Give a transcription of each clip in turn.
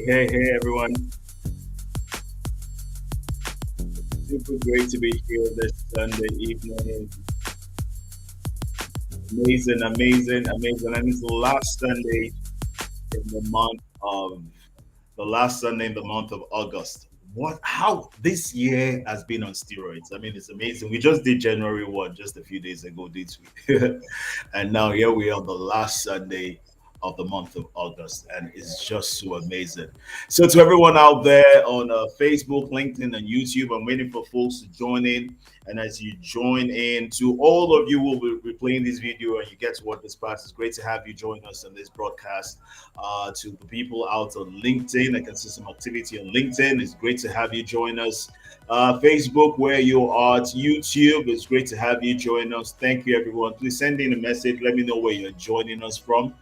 Hey, everyone. Super great to be here this Sunday evening. Amazing. And it's the last Sunday in the month of August. How this year has been on steroids. I mean, it's amazing. We just did January 1 just a few days ago, did we? And now here we are, the last Sunday of the month of August, and it's just so amazing. So, to everyone out there on Facebook, LinkedIn, and YouTube, I'm waiting for folks to join in. And as you join in, to all of you who will be playing this video and you get to watch this part, it's great to have you join us on this broadcast. To the people out on LinkedIn, I can see some activity on LinkedIn. It's great to have you join us. Facebook, where you are, to YouTube, it's great to have you join us. Thank you, everyone. Please send in a message. Let me know where you're joining us from.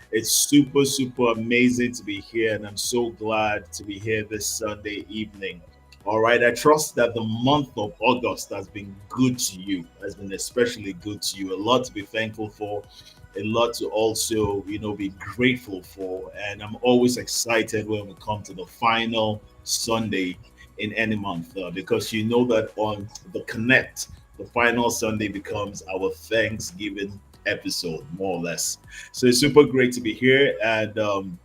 It's super amazing to be here, and I'm so glad to be here this Sunday evening. All right, I trust that the month of August has been good to you, has been especially good to you. A lot to be thankful for, a lot to also, be grateful for. And I'm always excited when we come to the final Sunday in any month because you know that on the Connect, the final Sunday becomes our Thanksgiving episode, more or less. So it's super great to be here. And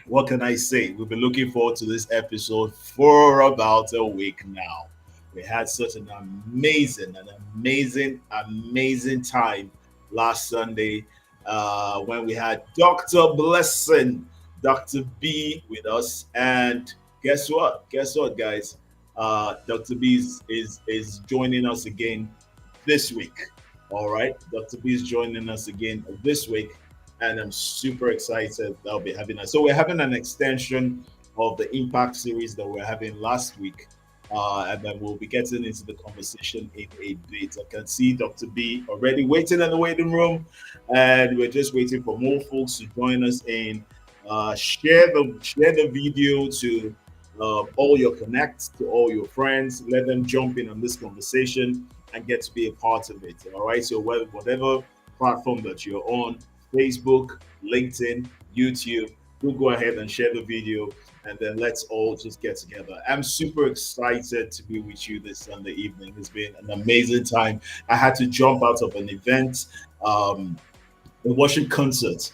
what can I say? We've been looking forward to this episode for about a week now. We had such amazing time last Sunday when we had Dr. Blessing, Dr. B with us. And guess what? Guess what, guys? Dr. B is joining us again this week. All right. Dr. B is joining us again this week, and I'm super excited that I'll be having that. So we're having an extension of the Impact series that we're having last week, and then we'll be getting into the conversation in a bit. I can see Dr. B already waiting in the waiting room, and we're just waiting for more folks to join us in. Share the video to all your connects, to all your friends. Let them jump in on this conversation and get to be a part of it. All right. So whatever platform that you're on, Facebook, LinkedIn, YouTube, do go ahead and share the video, and then let's all just get together. I'm super excited to be with you this Sunday evening. It's been an amazing time. I had to jump out of an event, a worship concert,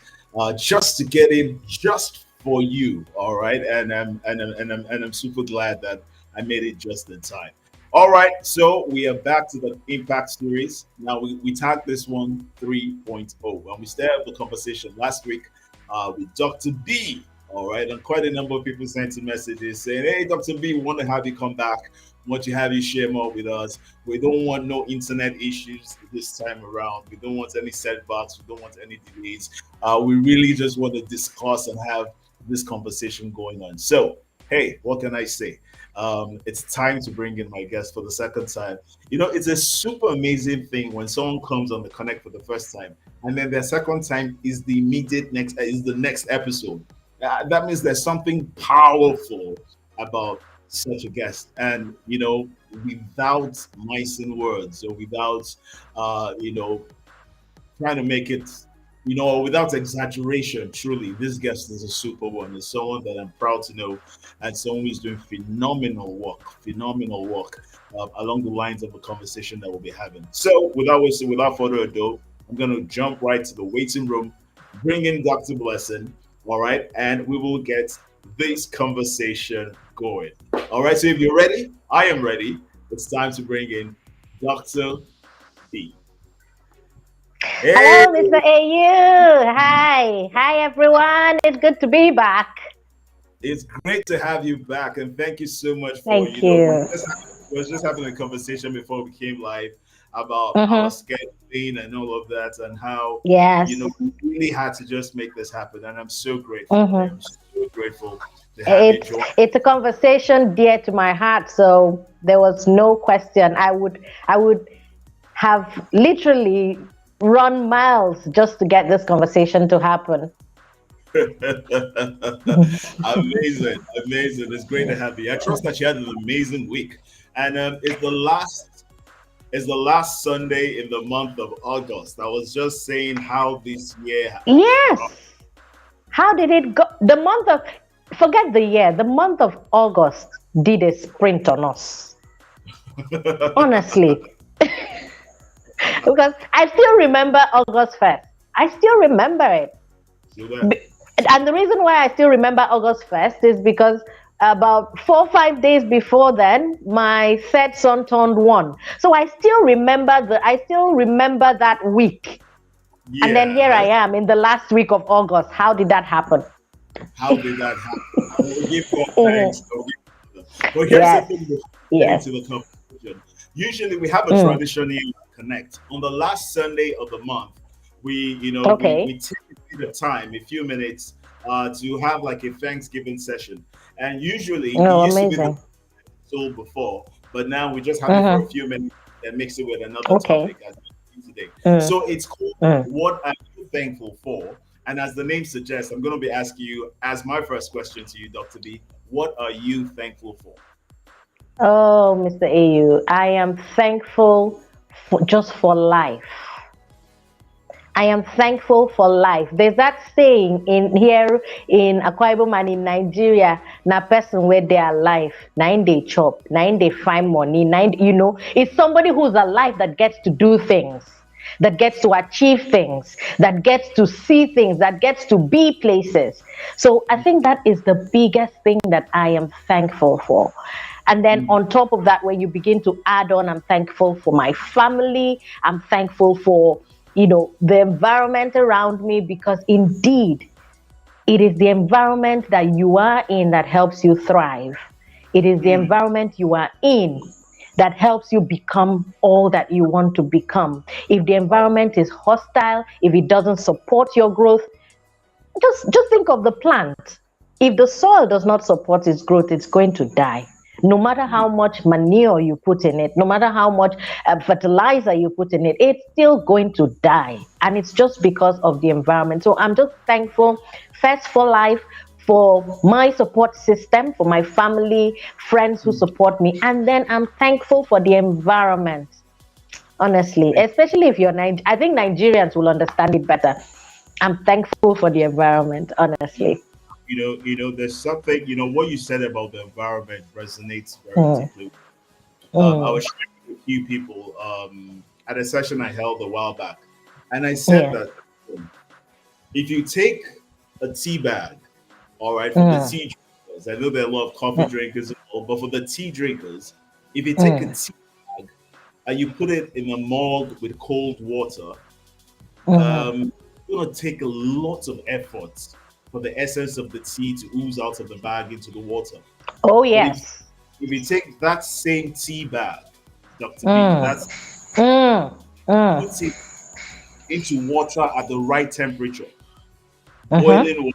just to get in, just for you. All right, and I'm super glad that I made it just in time. All right, so we are back to the Impact series. Now we tagged this one 3.0, and we started the conversation last week with Dr. B. All right, and quite a number of people sent in messages saying, "Hey, Dr. B, we want to have you come back. We want to have you share more with us. We don't want no internet issues this time around. We don't want any setbacks. We don't want any delays. We really just want to discuss and have this conversation going on." So, hey, what can I say? It's time to bring in my guest for the second time. It's a super amazing thing when someone comes on the Connect for the first time, and then their second time is the next episode. That means there's something powerful about such a guest, and without micing words or without, trying to make it, without exaggeration, truly, this guest is a super one. It's someone that I'm proud to know, and someone who's doing phenomenal work along the lines of the conversation that we'll be having. So, without further ado, I'm going to jump right to the waiting room, bring in Dr. Blessing, all right, and we will get this conversation going. All right, so if you're ready, I am ready. It's time to bring in Dr. B. Hey, Hello, Mr. AU. Hi, everyone. It's good to be back. it's great to have you back, and thank you so much for Thank you. we were just having a conversation before we came live about our Mm-hmm. scheduling and all of that, and how Yes. we really had to just make this happen. And I'm so grateful. I Mm-hmm. am so grateful to have you It's join. it's a conversation dear to my heart, so there was no question. I would have literally run miles just to get this conversation to happen. Amazing, amazing. It's great to have you. I trust that you had an amazing week, and it's the last Sunday in the month of August. I was just saying how this year has gone. Yes. How did it go? The month of, forget the year, the month of August did a sprint on us. Honestly. Because I still remember August 1st. I still remember it. So that And the reason why I still remember August 1st is because about 4 or 5 days before then, my third son turned one. So I still remember that week. And then here I yeah, am in the last week of August. How did that happen? how did that happen? I will give God thanks. Mhm. I will give God thanks. But here's the Yes. thing: before we get Yes. into the conversation, usually we have a Mm. tradition here at Connect on the last Sunday of the month. We Okay. take a bit of time, a few minutes, to have like a Thanksgiving session. And usually it Oh, used to be the amazing. soul before, but now we just have it for a Mm-hmm. few minutes and mix it with another Okay. topic as we do today. Mm. So it's called Mm. What Are You Thankful For? And as the name suggests, I'm going to be asking you, as my first question to you, Dr. B, what are you thankful for? Oh, Mr. AU, I am thankful just for life. I am thankful for life. There's that saying in here in Akwa Ibom and in Nigeria, na person where they are alive, nine they chop, nine they find money, nine, it's somebody who's alive that gets to do things, that gets to achieve things, that gets to see things, that gets to be places. So I think that is the biggest thing that I am thankful for. And then Mm, on top of that, when you begin to add on, I'm thankful for my family. I'm thankful for, the environment around me, because indeed it is the environment that you are in that helps you thrive. It is the mm, environment you are in that helps you become all that you want to become. If the environment is hostile, if it doesn't support your growth, just think of the plant. If the soil does not support its growth, it's going to die. No matter how mm. much manure you put in it, no matter how much fertilizer you put in it, it's still going to die. And it's just because of the environment. So I'm just thankful, first for life, for my support system, for my family, friends who support me. And then I'm thankful for the environment, honestly, especially if you're Niger. I think Nigerians will understand it better. I'm thankful for the environment, honestly. There's something, what you said about the environment resonates very Mm, deeply. I mm, was sharing with a few people at a session I held a while back, and I said yeah. that if you take a tea bag, all right, for the Mm, tea drinkers, I know there are a lot of coffee mm, drinkers, but for the tea drinkers, if you take a mm, tea bag and you put it in a mug with cold water, mhm. it's gonna take a lot of effort for the essence of the tea to ooze out of the bag into the water. Oh, But if yes. you take that same tea bag, Dr. B, Mm, that's mm, mm, put it into water at the right temperature, mhm, boiling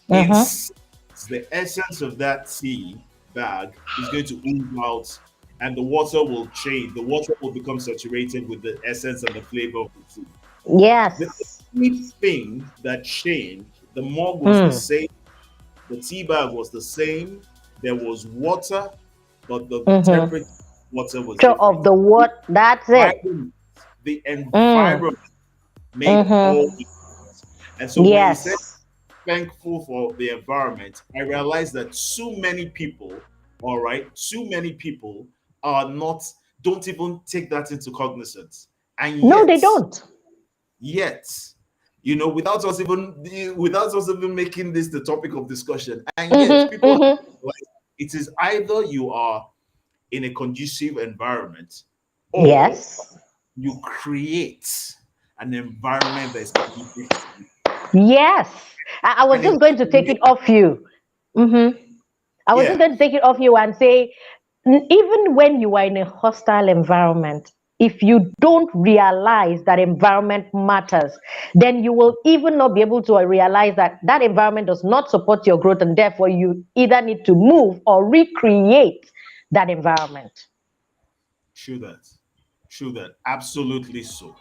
water, mhm. it's the essence of that tea bag is going to ooze out, and the water will change. The water will become saturated with the essence and the flavor of the tea. The Yes. only thing that changed, the mug was the Mm, same, the tea bag was the same, there was water, but the mhm. temperature of water was So of different. the what? That's it. Environment, the Mm, environment made all mhm. the difference. And so when you say Yes. thankful for the environment, I realized that too many people, all right, too many people are not, don't even take that into cognizance. And No, they yet, don't. yet, without us even making this the topic of discussion, and yet Mhm, people mhm. like it is either you are in a conducive environment or Yes. you create an environment that is conducive to you. Yes. I was And just going to take it, it off you. Hmm. I was just yeah, going to take it off you and say, even when you are in a hostile environment, if you don't realize that environment matters, then you will even not be able to realize that that environment does not support your growth, and therefore you either need to move or recreate that environment. True that. True that. Absolutely so.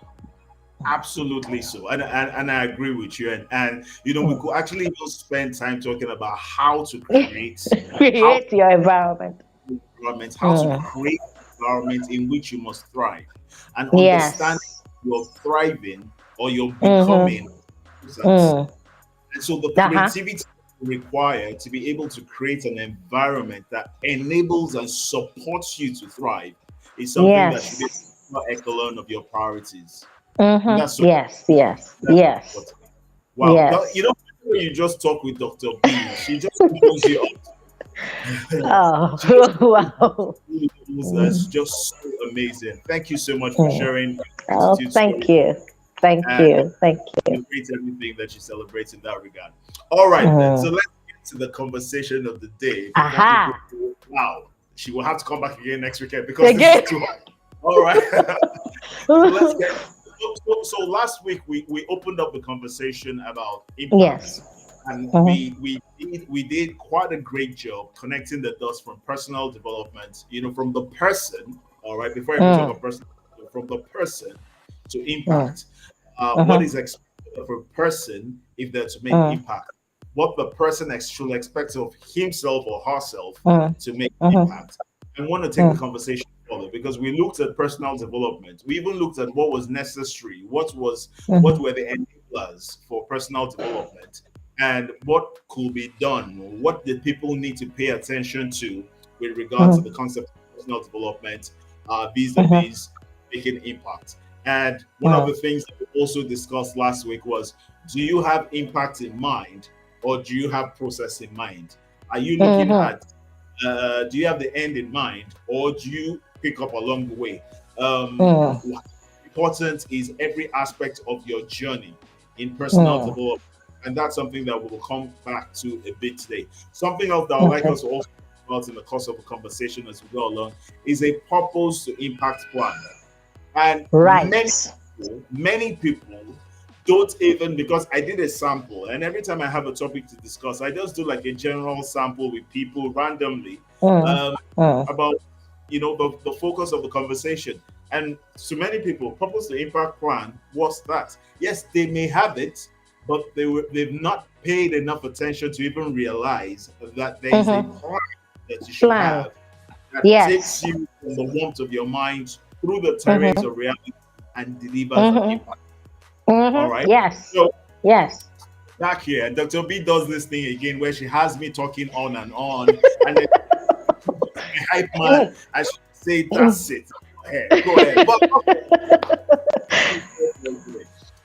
Absolutely so. And I agree with you. And we Mm. could actually even spend time talking about how to create, how Create your environment. environment, how to Mm. create environment in which you must thrive and understand Yes. you're thriving or you're becoming Mm-hmm. important. Mm. And so the Uh-huh. creativity required to be able to create an environment that enables and supports you to thrive is something that should be Yes. an echelon of your priorities. And Mm-hmm. Yes. Yes. that's so Yes. important. Wow. Yes. When you just talk with Dr. B, she just knows you up. Oh, She just wow. really knows us Mm, just so amazing. Thank you so much for mm. sharing your Oh, gratitude thank story you. Thank and you. Thank you. celebrate everything that you celebrate in that regard. All right, then. So Mm. let's get to the conversation of the day before people Aha. go, wow, she will have to come back again next weekend because this is Again. too hard. All right. So let's get so last week we opened up the conversation about impact, Yes. and Mm-hmm. we did quite a great job connecting the dots from personal development, from the person. All right, before I even talk Mm. of person, from the person to Mm. impact. What Mm-hmm. is expected of a person if they're to make Mm. impact? What the person should expect of himself or herself Mm. to make Mm-hmm. impact. I want to take the Mm. conversation further because we looked at personal development. We even looked at what was necessary, what Mm. were the enablers for personal development, and what could be done. What did people need to pay attention to with regard to Mm. the concept of personal development, Mm-hmm. vis-a-vis making impact. And one of Mm. the things that we also discussed last week was, do you have impact in mind or do you have process in mind? Are you looking Mm-hmm. at, do you have the end in mind or do you pick up along the way? Mm. What important is every aspect of your journey in personal Mm. development. And that's something that we'll come back to a bit today. Something else that I'd like Okay. us to also talk about in the course of the conversation as we go along is a purpose to impact plan. And Right. many people don't even, because I did a sample, and every time I have a topic to discuss, I just do like a general sample with people randomly, Mm. um, Mm. about the focus of the conversation. And to many people, purpose to impact plan was that. Yes, they may have it, but they've not paid enough attention to even realize that there is a Mm-hmm. plan that you should Plan. have that takes Yes. you from the warmth of your mind through the terrains Mm-hmm. of reality and delivers an Mm-hmm. impact. All Mm-hmm. right. Yes. So Yes. back here, Dr. B does this thing again where she has me talking on, and then my hype man, I should say, that's it. Go ahead. Go ahead. But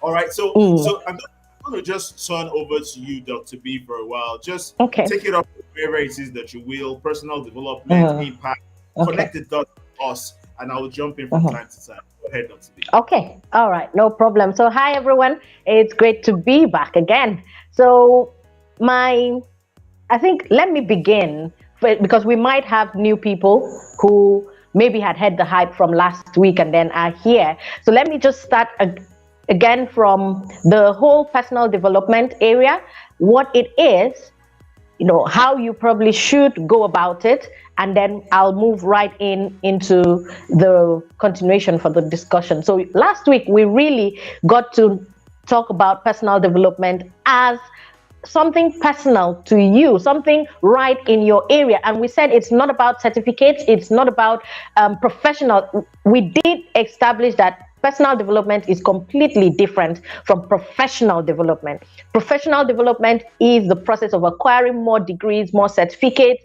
all right. So Mm. so I'm gonna just turn over to you, Dr. B, for a while. Just Okay. take it up wherever it is that you will, personal development, Mm. impact, Okay. connect the dots with us, and I will jump in from Mhm. time to time. Go ahead, Dr. B. Okay. All right. No problem. So, hi everyone. It's great to be back again. So, my, I think, let me begin because we might have new people who maybe had heard the hype from last week and then are here. So, let me just start again from the whole personal development area, what it is, how you probably should go about it, and then I'll move right into the continuation for the discussion. So last week we really got to talk about personal development as something personal to you, something right in your area. And we said it's not about certificates, it's not about professional. We did establish that personal development is completely different from professional development. Professional development is the process of acquiring more degrees, more certificates,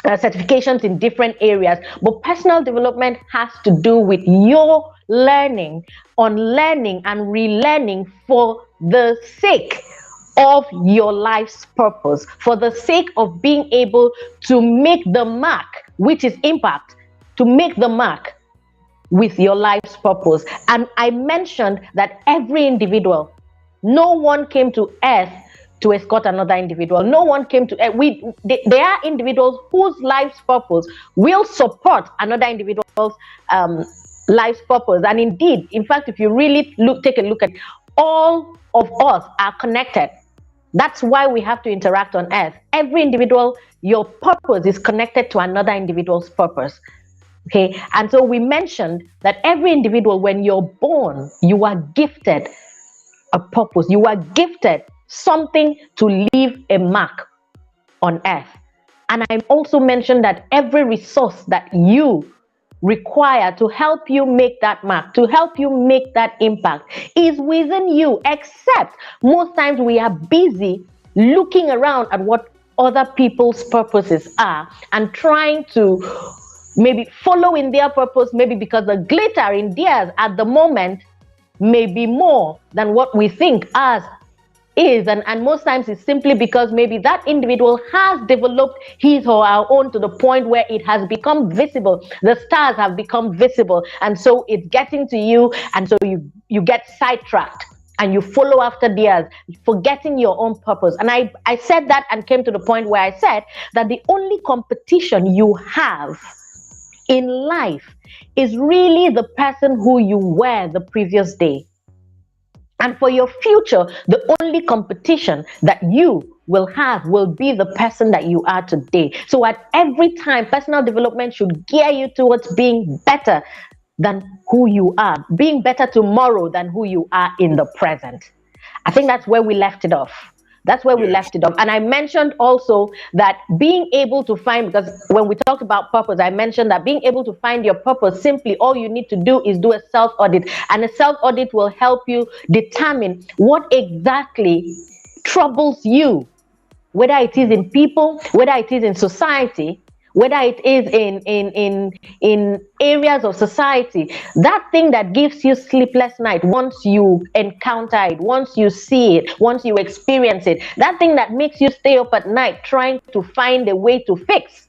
certifications in different areas. But personal development has to do with your learning, unlearning, and relearning for the sake of your life's purpose, for the sake of being able to make the mark, which is impact, to make the mark with your life's purpose. And I mentioned that every individual, no one came to earth to escort another individual. No one came to there are individuals whose life's purpose will support another individual's um, life's purpose. And indeed, in fact, if you really take a look at, all of us are connected. That's why we have to interact on earth. Every individual, your purpose is connected to another individual's purpose. Okay, and so we mentioned that every individual, when you're born, you are gifted a purpose. You are gifted something to leave a mark on earth. And I also mentioned that every resource that you require to help you make that mark, to help you make that impact, is within you, except most times we are busy looking around at what other people's purposes are and trying to maybe follow in their purpose, maybe because the glitter in theirs at the moment may be more than what we think ours is. And most times it's simply because maybe that individual has developed his or her own to the point where it has become visible. The stars have become visible. And so it's getting to you. And so you get sidetracked and you follow after theirs, forgetting your own purpose. And I said that and came to the point where I said that the only competition you have in life is really the person who you were the previous day. And for your future, the only competition that you will have will be the person that you are today. So at every time, personal development should gear you towards being better than who you are, being better tomorrow than who you are in the present. I think that's where we left it off. That's where we left it off. And I mentioned also that being able to find, because when we talked about purpose, I mentioned that being able to find your purpose, simply all you need to do is do a self-audit. And a self-audit will help you determine what exactly troubles you, whether it is in people, whether it is in society, whether it is in areas of society. That thing that gives you sleepless night, once you encounter it, once you see it, once you experience it, that thing that makes you stay up at night trying to find a way to fix,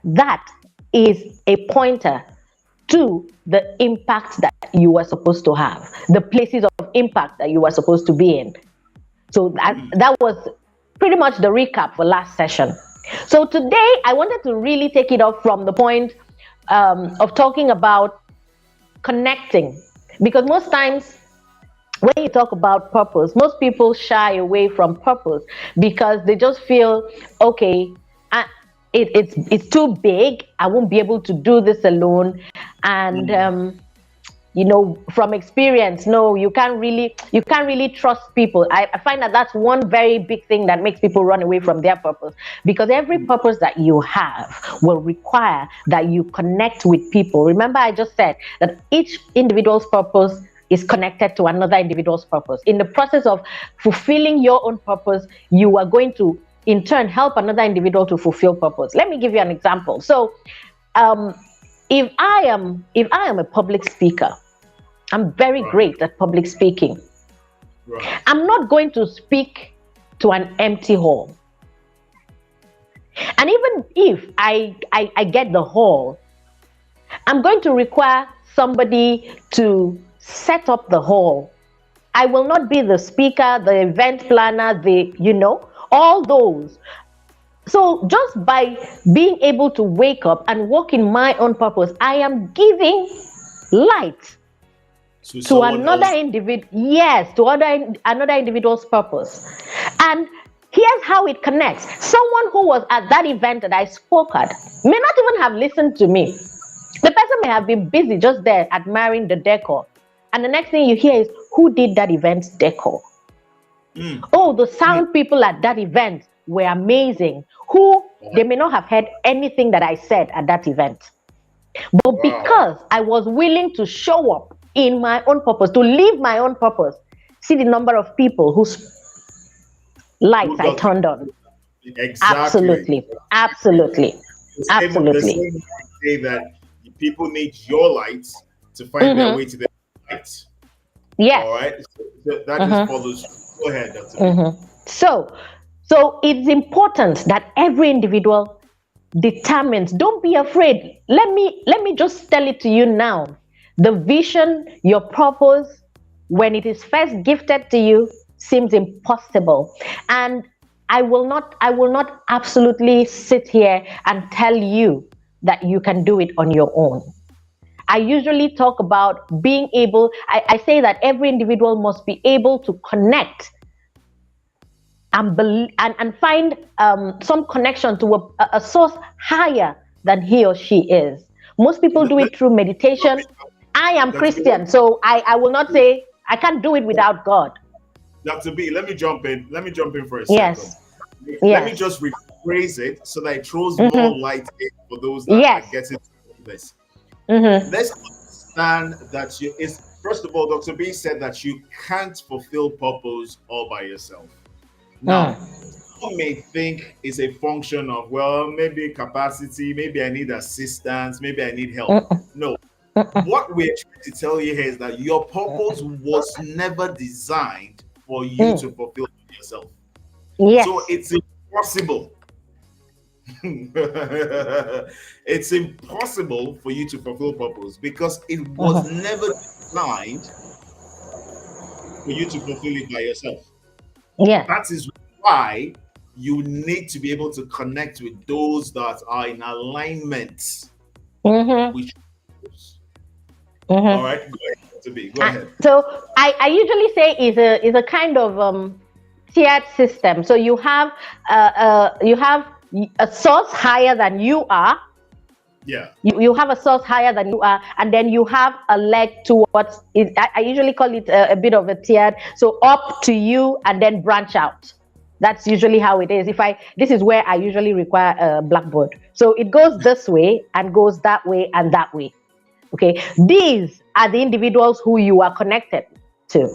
that is a pointer to the impact that you are supposed to have, the places of impact that you are supposed to be in. So that was pretty much the recap for last session. So today I wanted to really take it off from the point of talking about connecting, because most times when you talk about purpose, most people shy away from purpose because they just feel, okay, it's too big, I won't be able to do this alone. And from experience, no, you can't really trust people. I find that that's one very big thing that makes people run away from their purpose, because every purpose that you have will require that you connect with people. Remember, I just said that each individual's purpose is connected to another individual's purpose. In the process of fulfilling your own purpose, you are going to in turn help another individual to fulfill purpose. Let me give you an example. So if I am a public speaker, I'm very great at public speaking. Right. I'm not going to speak to an empty hall. And even if I get the hall, I'm going to require somebody to set up the hall. I will not be the speaker, the event planner, all those. So just by being able to wake up and walk in my own purpose, I am giving light to another individual. Yes, to another individual's purpose. And here's how it connects. Someone who was at that event that I spoke at may not even have listened to me. The person may have been busy just there admiring the decor. And the next thing you hear is, who did that event's decor? Oh, the sound people at that event were amazing. They may not have heard anything that I said at that event. But because I was willing to show up in my own purpose, to live my own purpose, see the number of people whose lights I turned on. Exactly. Absolutely. The same say that people need your lights to find their way to their lights. Yes. All right. So that just follows. Go ahead, Dr. So it's important that every individual determines. Don't be afraid. Let me just tell it to you now. The vision, your purpose, when it is first gifted to you, seems impossible. And I will not absolutely sit here and tell you that you can do it on your own. I usually talk about being able, I say that every individual must be able to connect and find some connection to a source higher than he or she is. Most people Let, do let it through meditation. me I am Dr. B, Christian, so I will not say I can't do it without God. Dr. B, let me jump in. Let me jump in for a second. Yes, Let me yes, just rephrase it so that it throws more mm-hmm. light in for those that are Yes, getting to this. mm-hmm. Let's understand that you is first of all, Dr. B said that you can't fulfill purpose all by yourself. Now, Mm, some may think it's a function of, well, maybe capacity, maybe I need assistance, maybe I need help. mm-mm, No, mm-mm, what we're trying to tell you here is that your purpose mm-mm, was never designed for you to mm. fulfill it yourself. So Yes, it's impossible. It's impossible for you to fulfill purpose because it was mm-hmm. never designed for you to fulfill it by yourself. Yes, That is why you need to be able to connect with those that are in alignment mm-hmm. with yours. All Mm-hmm. right, go ahead, to be. Go ahead. So I usually say is a kind of tiered system. So you have a source higher than you are. Yeah. You have a source higher than you are, and then you have a leg towards it. I usually call it a bit of a tiered. So up to you, and then branch out. That's usually how it is. This is where I usually require a blackboard. So it goes this way and goes that way and that way. Okay, these are the individuals who you are connected to.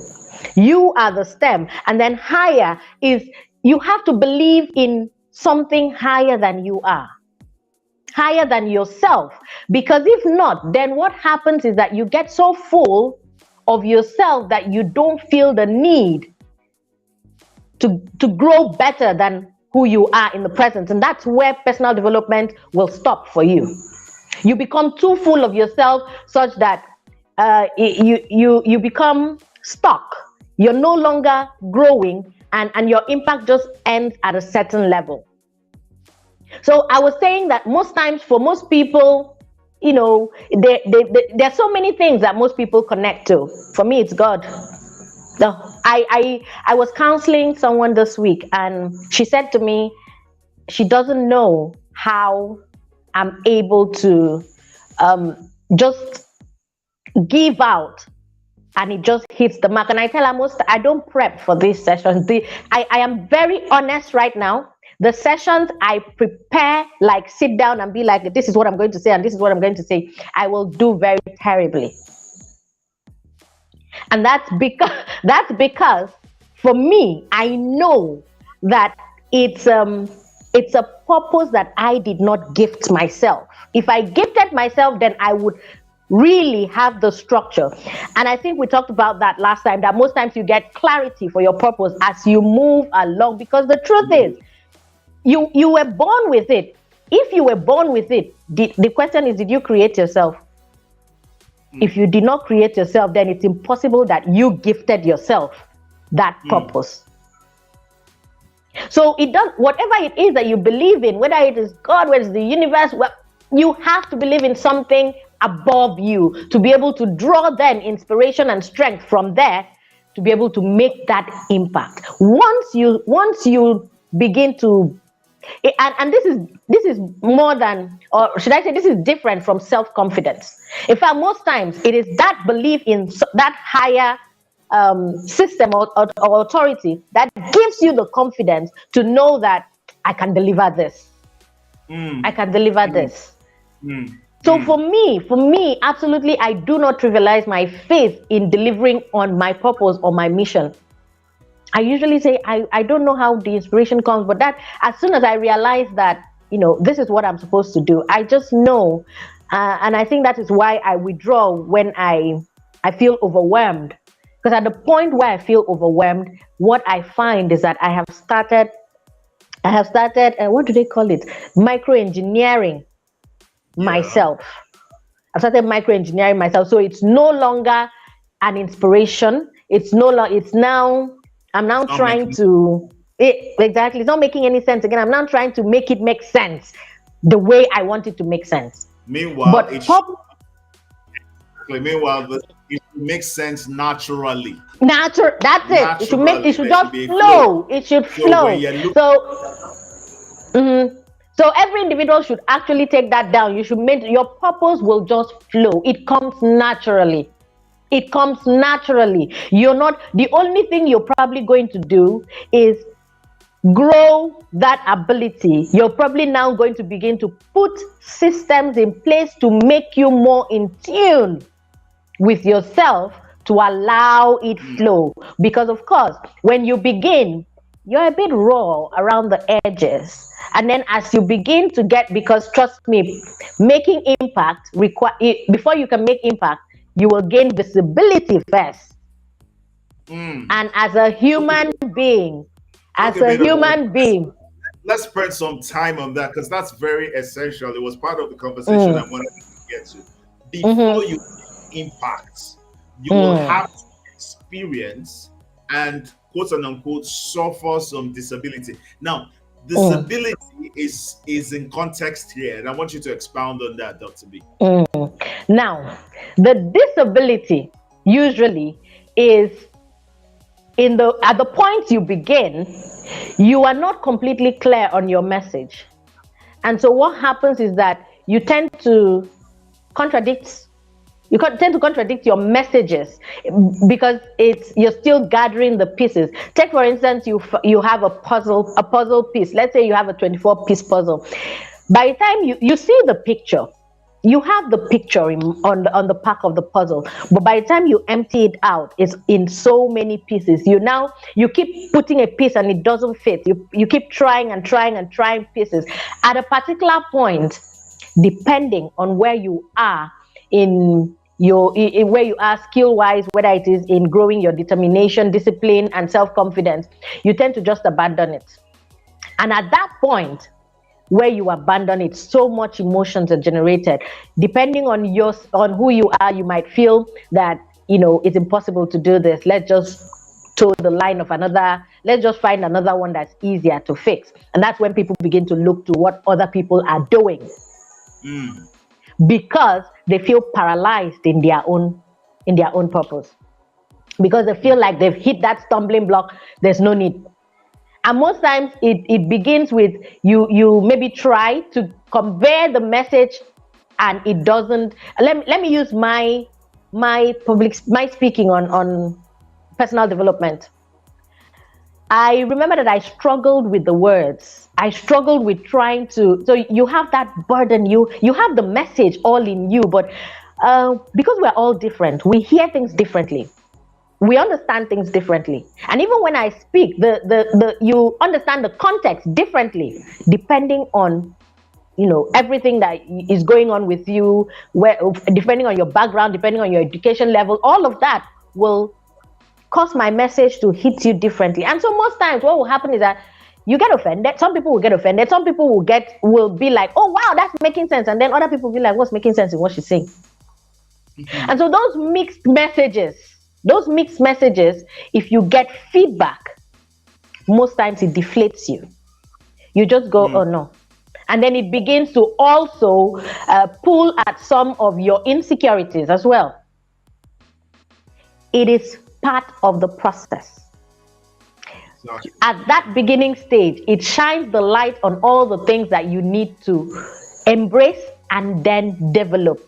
You are the stem, and then higher is you have to believe in something higher than you are, higher than yourself. Because if not, then what happens is that you get so full of yourself that you don't feel the need to grow better than who you are in the present. And that's where personal development will stop for you. You become too full of yourself such that you become stuck. You're no longer growing, and your impact just ends at a certain level. So I was saying that most times for most people, there's so many things that most people connect to. For me, it's God. I was counseling someone this week, and she said to me she doesn't know how I'm able to just give out, and it just hits the mark. And I tell her most I don't prep for these sessions. I am very honest right now. The sessions I prepare, like sit down and be like, this is what I'm going to say, and this is what I'm going to say, I will do very terribly. And that's because for me, I know that it's a purpose that I did not gift myself. If I gifted myself, then I would really have the structure. And I think we talked about that last time, that most times you get clarity for your purpose as you move along, because the truth is you were born with it. If you were born with it, the question is, did you create yourself? If you did not create yourself, then it's impossible that you gifted yourself that purpose. So it does, whatever it is that you believe in, whether it is God, whether it's the universe, well, you have to believe in something above you to be able to draw then inspiration and strength from there to be able to make that impact. Once you begin to, and this is more than, or should I say, this is different from self-confidence. In fact, most times it is that belief in that higher system or authority that gives you the confidence to know that I can deliver this. I Mm, can deliver mm, this. mm, So mm. for me, absolutely, I do not trivialize my faith in delivering on my purpose or my mission. I usually say I don't know how the inspiration comes, but that as soon as I realize that, this is what I'm supposed to do, I just know. And I think that is why I withdraw when I feel overwhelmed. Because at the point where I feel overwhelmed, what I find is that I have started, what do they call it? Micro engineering Yeah. myself. I've started micro engineering myself. So it's no longer an inspiration. It's no longer, it's now I'm now It's not trying making. to exactly. It's not making any sense again. I'm now trying to make it make sense the way I want it to make sense. Meanwhile, But pop meanwhile, it makes sense naturally. natural. That's it. It should make. It Naturally, should there should just be a flow. flow. It should So when flow. you're looking, So. Mhm. So every individual should actually take that down. You should make your purpose will just flow. It comes naturally. It comes naturally. You're not the only thing you're probably going to do is grow that ability. You're probably now going to begin to put systems in place to make you more in tune with yourself to allow it flow. Because of course, when you begin, you're a bit raw around the edges. And then as you begin to get, because trust me, making impact require before you can make impact, you will gain visibility first. And as a okay, human being, talk as a a bit about. human being, Let's spend some time on that because that's very essential. It was part of the conversation I mm, wanted to get to. Before mm-hmm, you make impact, you will mm, have to experience and quote and unquote suffer some disability. Now, mm, disability is in context here, and I want you to expound on that, Dr. B. mm. Now, the disability usually is in the at the point you begin, you are not completely clear on your message. And so what happens is that you tend to contradict tend to contradict your messages because it's you're still gathering the pieces. Take for instance, you have a puzzle piece. Let's say you have a 24-piece puzzle. By the time you see the picture, you have the picture on the pack of the puzzle, but by the time you empty it out, it's in so many pieces. You keep putting a piece and it doesn't fit. You keep trying and trying and trying pieces. At a particular point, depending on where you are in where you are skill wise, whether it is in growing your determination, discipline, and self confidence, you tend to just abandon it. And at that point, where you abandon it, so much emotions are generated. Depending on who you are, you might feel that it's impossible to do this. Let's just toe the line of another. Let's just find another one that's easier to fix. And that's when people begin to look to what other people are doing Mm. because they feel paralyzed in their own purpose. Because they feel like they've hit that stumbling block, there's no need. And most times it begins with you maybe try to convey the message and it doesn't. Let me use my speaking on personal development. I remember that I struggled with the words. I struggled with trying to. So you have that burden. You have the message all in you, but because we're all different, we hear things differently. We understand things differently, and even when I speak, the you understand the context differently, depending on everything that is going on with you, where depending on your background, depending on your education level, all of that will cause my message to hit you differently. And so most times what will happen is that you get offended. Some people will get offended. Some people will be like, oh wow, that's making sense. And then other people will be like, what's making sense in what she's saying? And so those mixed messages, if you get feedback, most times it deflates you. You just go, oh no. And then it begins to also pull at some of your insecurities as well. It is part of the process. Exactly. At that beginning stage, it shines the light on all the things that you need to embrace and then develop,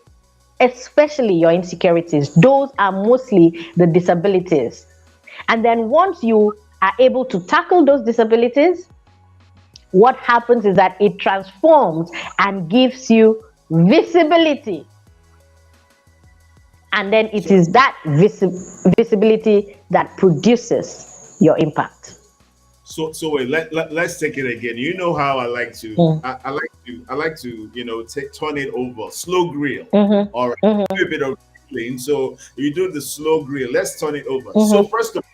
especially your insecurities. Those are mostly the disabilities. And then once you are able to tackle those disabilities, what happens is that it transforms and gives you visibility. And then it is that visibility that produces your impact. So wait, let's take it again. You know how I like to Mm. I like to turn it over slow grill. Mm-hmm. All right, Mm-hmm. do a bit of grilling. So you do the slow grill. Let's turn it over. So Mm-hmm. first of all,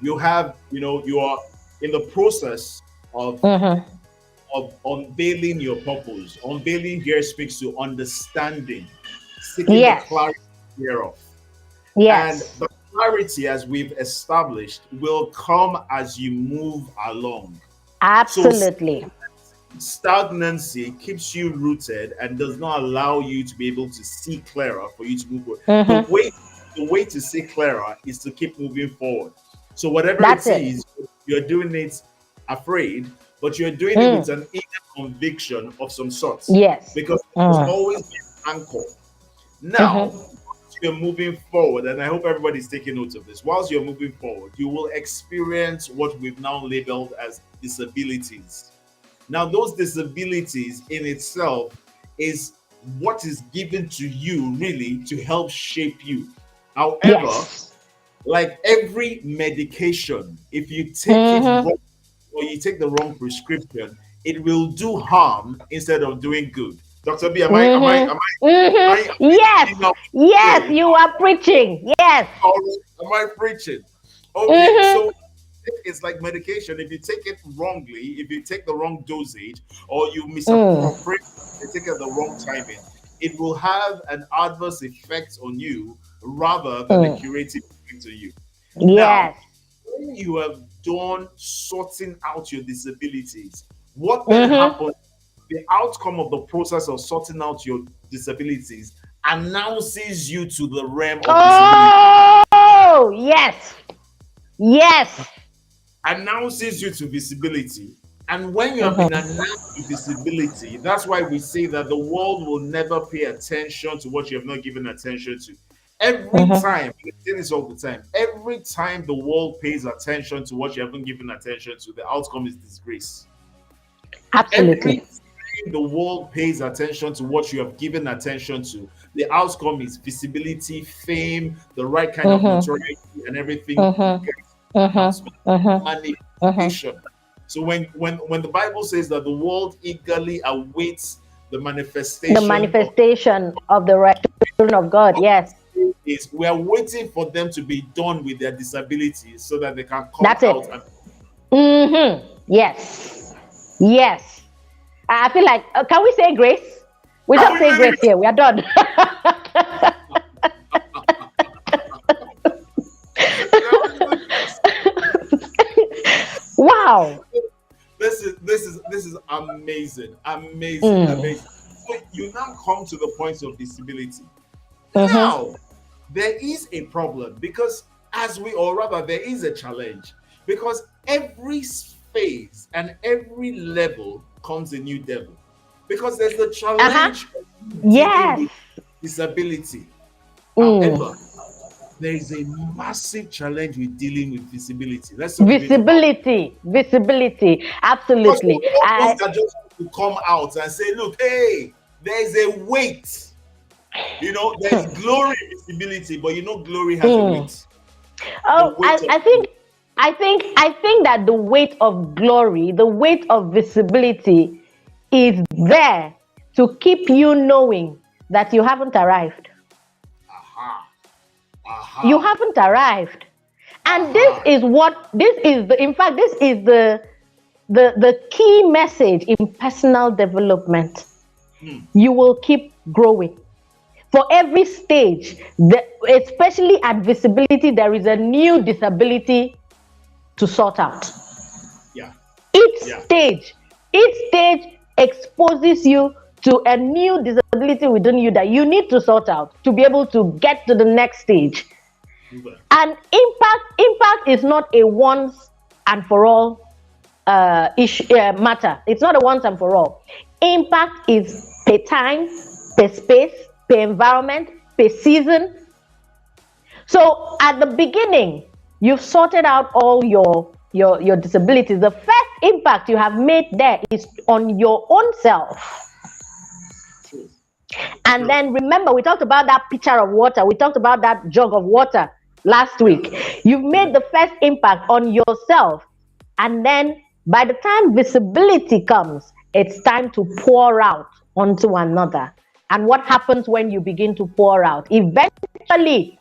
you have you are in the process of Mm-hmm. unveiling your purpose. Unveiling here speaks to understanding, seeking the Yes. clarity thereof. And Yes. the clarity, as we've established, will come as you move along. So Absolutely. stagnancy keeps you rooted and does not allow you to be able to see clearer for you to move forward. The Mm-hmm. way the way to see clearer is to keep moving forward. So whatever That's it it. is, you're doing it afraid, but you're doing it with Mm. an inner conviction of some sorts Yes. because there's Mm. always an anchor. Now, Mm-hmm. you're moving forward, and I hope everybody's taking notes of this. Whilst you're moving forward, you will experience what we've now labeled as disabilities. Now, those disabilities in itself is what is given to you really to help shape you. However, Yes. like every medication, if you take it Mm-hmm. wrong or you take the wrong prescription, it will do harm instead of doing good. Dr. B, Mm-hmm. am Mm-hmm. Yes. I Yes, clear? you are preaching. Yes. Am I preaching? Okay, Mm-hmm. so it's like medication. If you take it wrongly, if you take the wrong dosage, or you Mm. misappropriate, you take it at the wrong timing, it will have an adverse effect on you rather than a Mm. curative effect on you. Now, Yes. when you have done sorting out your disabilities, what then Mm-hmm. happens? The outcome of the process of sorting out your disabilities announces you to the realm of visibility, Oh, yes. Yes. announces you to visibility. And when you have been Mm-hmm. announced to visibility, that's why we say that the world will never pay attention to what you have not given attention to. Every Mm-hmm. time, I say this all the time, every time the world pays attention to what you haven't given attention to, the outcome is disgrace. Every Absolutely. time the world pays attention to what you have given attention to, the outcome is visibility, fame, the right kind of Mm-hmm. notoriety, and everything Mm-hmm. gets Mm-hmm. announcement, Mm-hmm. Mm-hmm. manifestation. So when the Bible says that the world eagerly awaits the The manifestation manifestation of the right children of God. of Yes. is we are waiting for them to be done with their disabilities so that they can come That's it. out and Mm-hmm. Yes. Yes. I feel like, can we say grace? We can just we say really grace here. We are done. Wow. this is amazing, amazing, Mm. amazing. So you now come to the point of disability. Mm-hmm. Now there is a problem because as we or rather there is a challenge because every phase and every level comes a new devil because there's the Uh-huh. challenge of dealing Yes. with disability. Mm. However, there is a massive challenge with dealing with visibility. Let's talk a bit about it. Visibility. Visibility. Because Absolutely. we're all those I that just want to come out and say, look, hey, there's a weight. There's glory visibility, but glory has a mm. weight. The Oh, weight of I think that the weight of glory, the weight of visibility is there to keep you knowing that you haven't arrived. aha, You aha, haven't arrived. And this aha. is what this is the in fact this is the key message in personal development. Hmm. You will keep growing. For every stage, especially at visibility, there is a new disability to sort out. Yeah, Each yeah, stage, each stage exposes you to a new disability within you that you need to sort out to be able to get to the next stage. super. And impact is not a once and for all issue matter. It's not a once and for all. Impact is per time, per space, per environment, per season. So at the beginning, you've sorted out all your disabilities. The first impact you have made there is on your own self. True, And true. then remember, we talked about that pitcher of water. We talked about that jug of water last Yeah, week. You've yeah. made the first impact on yourself. And then by the time visibility comes, it's time to pour out onto another. And what happens when you begin to pour out? Eventually,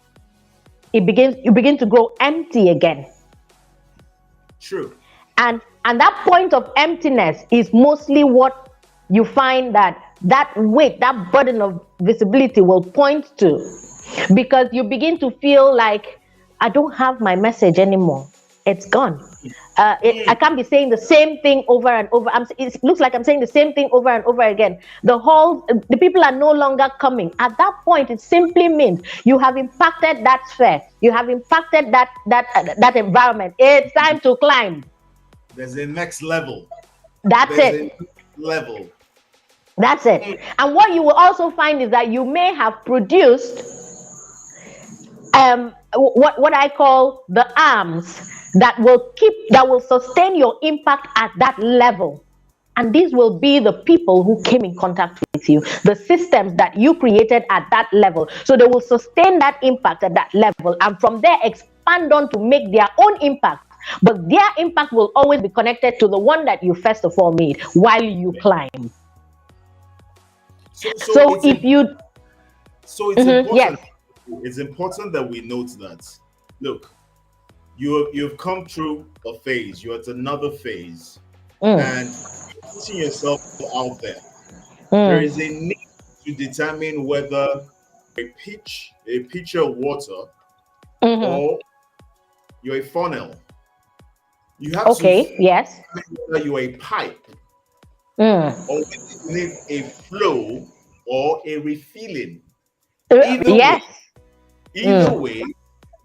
you begin to grow empty again. True. And that point of emptiness is mostly what you find that weight, that burden of visibility will point to, because you begin to feel like I don't have my message anymore. It's gone. I Mm. can't be saying the same thing over and over. It looks like I'm saying the same thing over and over again. The people are no longer coming. At that point, it simply means you have impacted that sphere. You have impacted that environment. It's time to climb. There's a next level. That's There's it. a next level. That's it. Mm. And what you will also find is that you may have produced what I call the arms that will sustain your impact at that level. And these will be the people who came in contact with you, the systems that you created at that level. So they will sustain that impact at that level, and from there expand on to make their own impact. But their impact will always be connected to the one that you first of all made while you climb. So so So it's if im- you, so it's mhm, yes, important. It's important that we note that. Look, you've come through a phase. You're at another phase, and mm, you're putting yourself out there. There is a mm, need to determine whether a pitcher of water, mhm. or you're a funnel. You have to Okay, yes, determine whether you're a pipe, or mm. whether you need a flow or a refilling. Either way, Yes, either mm. way,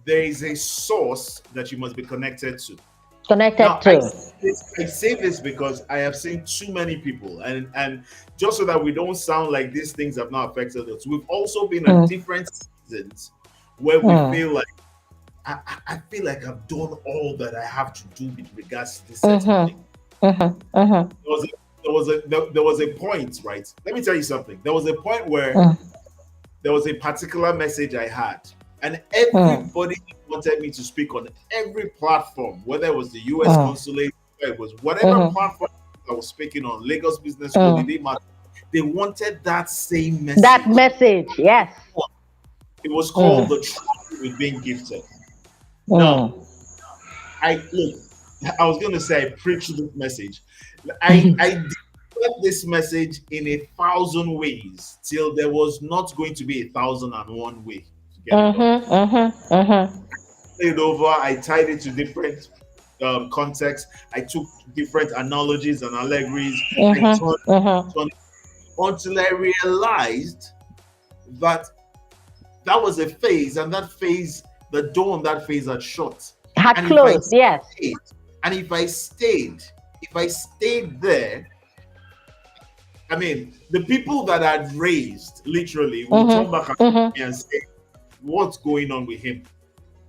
there is a source that you must be connected to. Connected Now, to. I say this because I have seen too many people, and just so that we don't sound like these things have not affected us, we've also been at Mm, different seasons where we mm, feel like I feel like I've done all that I have to do with regards to this certain mhm, thing. mhm, mhm, There was a point, right? Let me tell you something. There was a point where mm, there was a particular message I had, and mm, everybody wanted me to speak on every platform, whether it was the US mm, consulate, whether it was whatever mhm, platform I was speaking on, Lagos Business School, it mm. didn't matter. They wanted that same That message. message, yes. It was called Mm, the trouble with being gifted. Now, mm. I look, I was going to say I preached this message. I delivered this message in 1,000 ways till there was not going to be 1,001 way to get it done. Mhm, mhm, mhm, It over. I tied it to different contexts. I took different analogies and allegories. I mhm, mhm. turned until I realized that that was a phase, and that phase, the door on that phase had shut. Had And if I closed, yes. stayed, and if I stayed there, I mean, the people that I'd raised literally will turn Mhm, back and mhm. me and say, "What's going on with him?"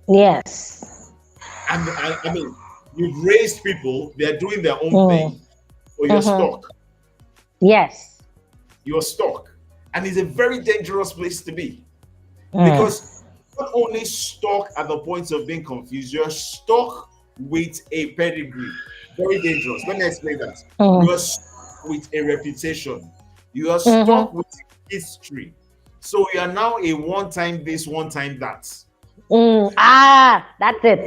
Yes. And I mean, you've raised people; they're doing their own Mm, thing, or you're mhm. stuck. Yes. You're stuck, and it's a very dangerous place to be Mm, because not only stuck at the point of being confused, you're stuck with a pedigree. Very dangerous. Let me explain that. You are mm, stuck with a reputation. You are stuck mhm, with history. So you are now a one time this, one time that. mm. Ah, that's it.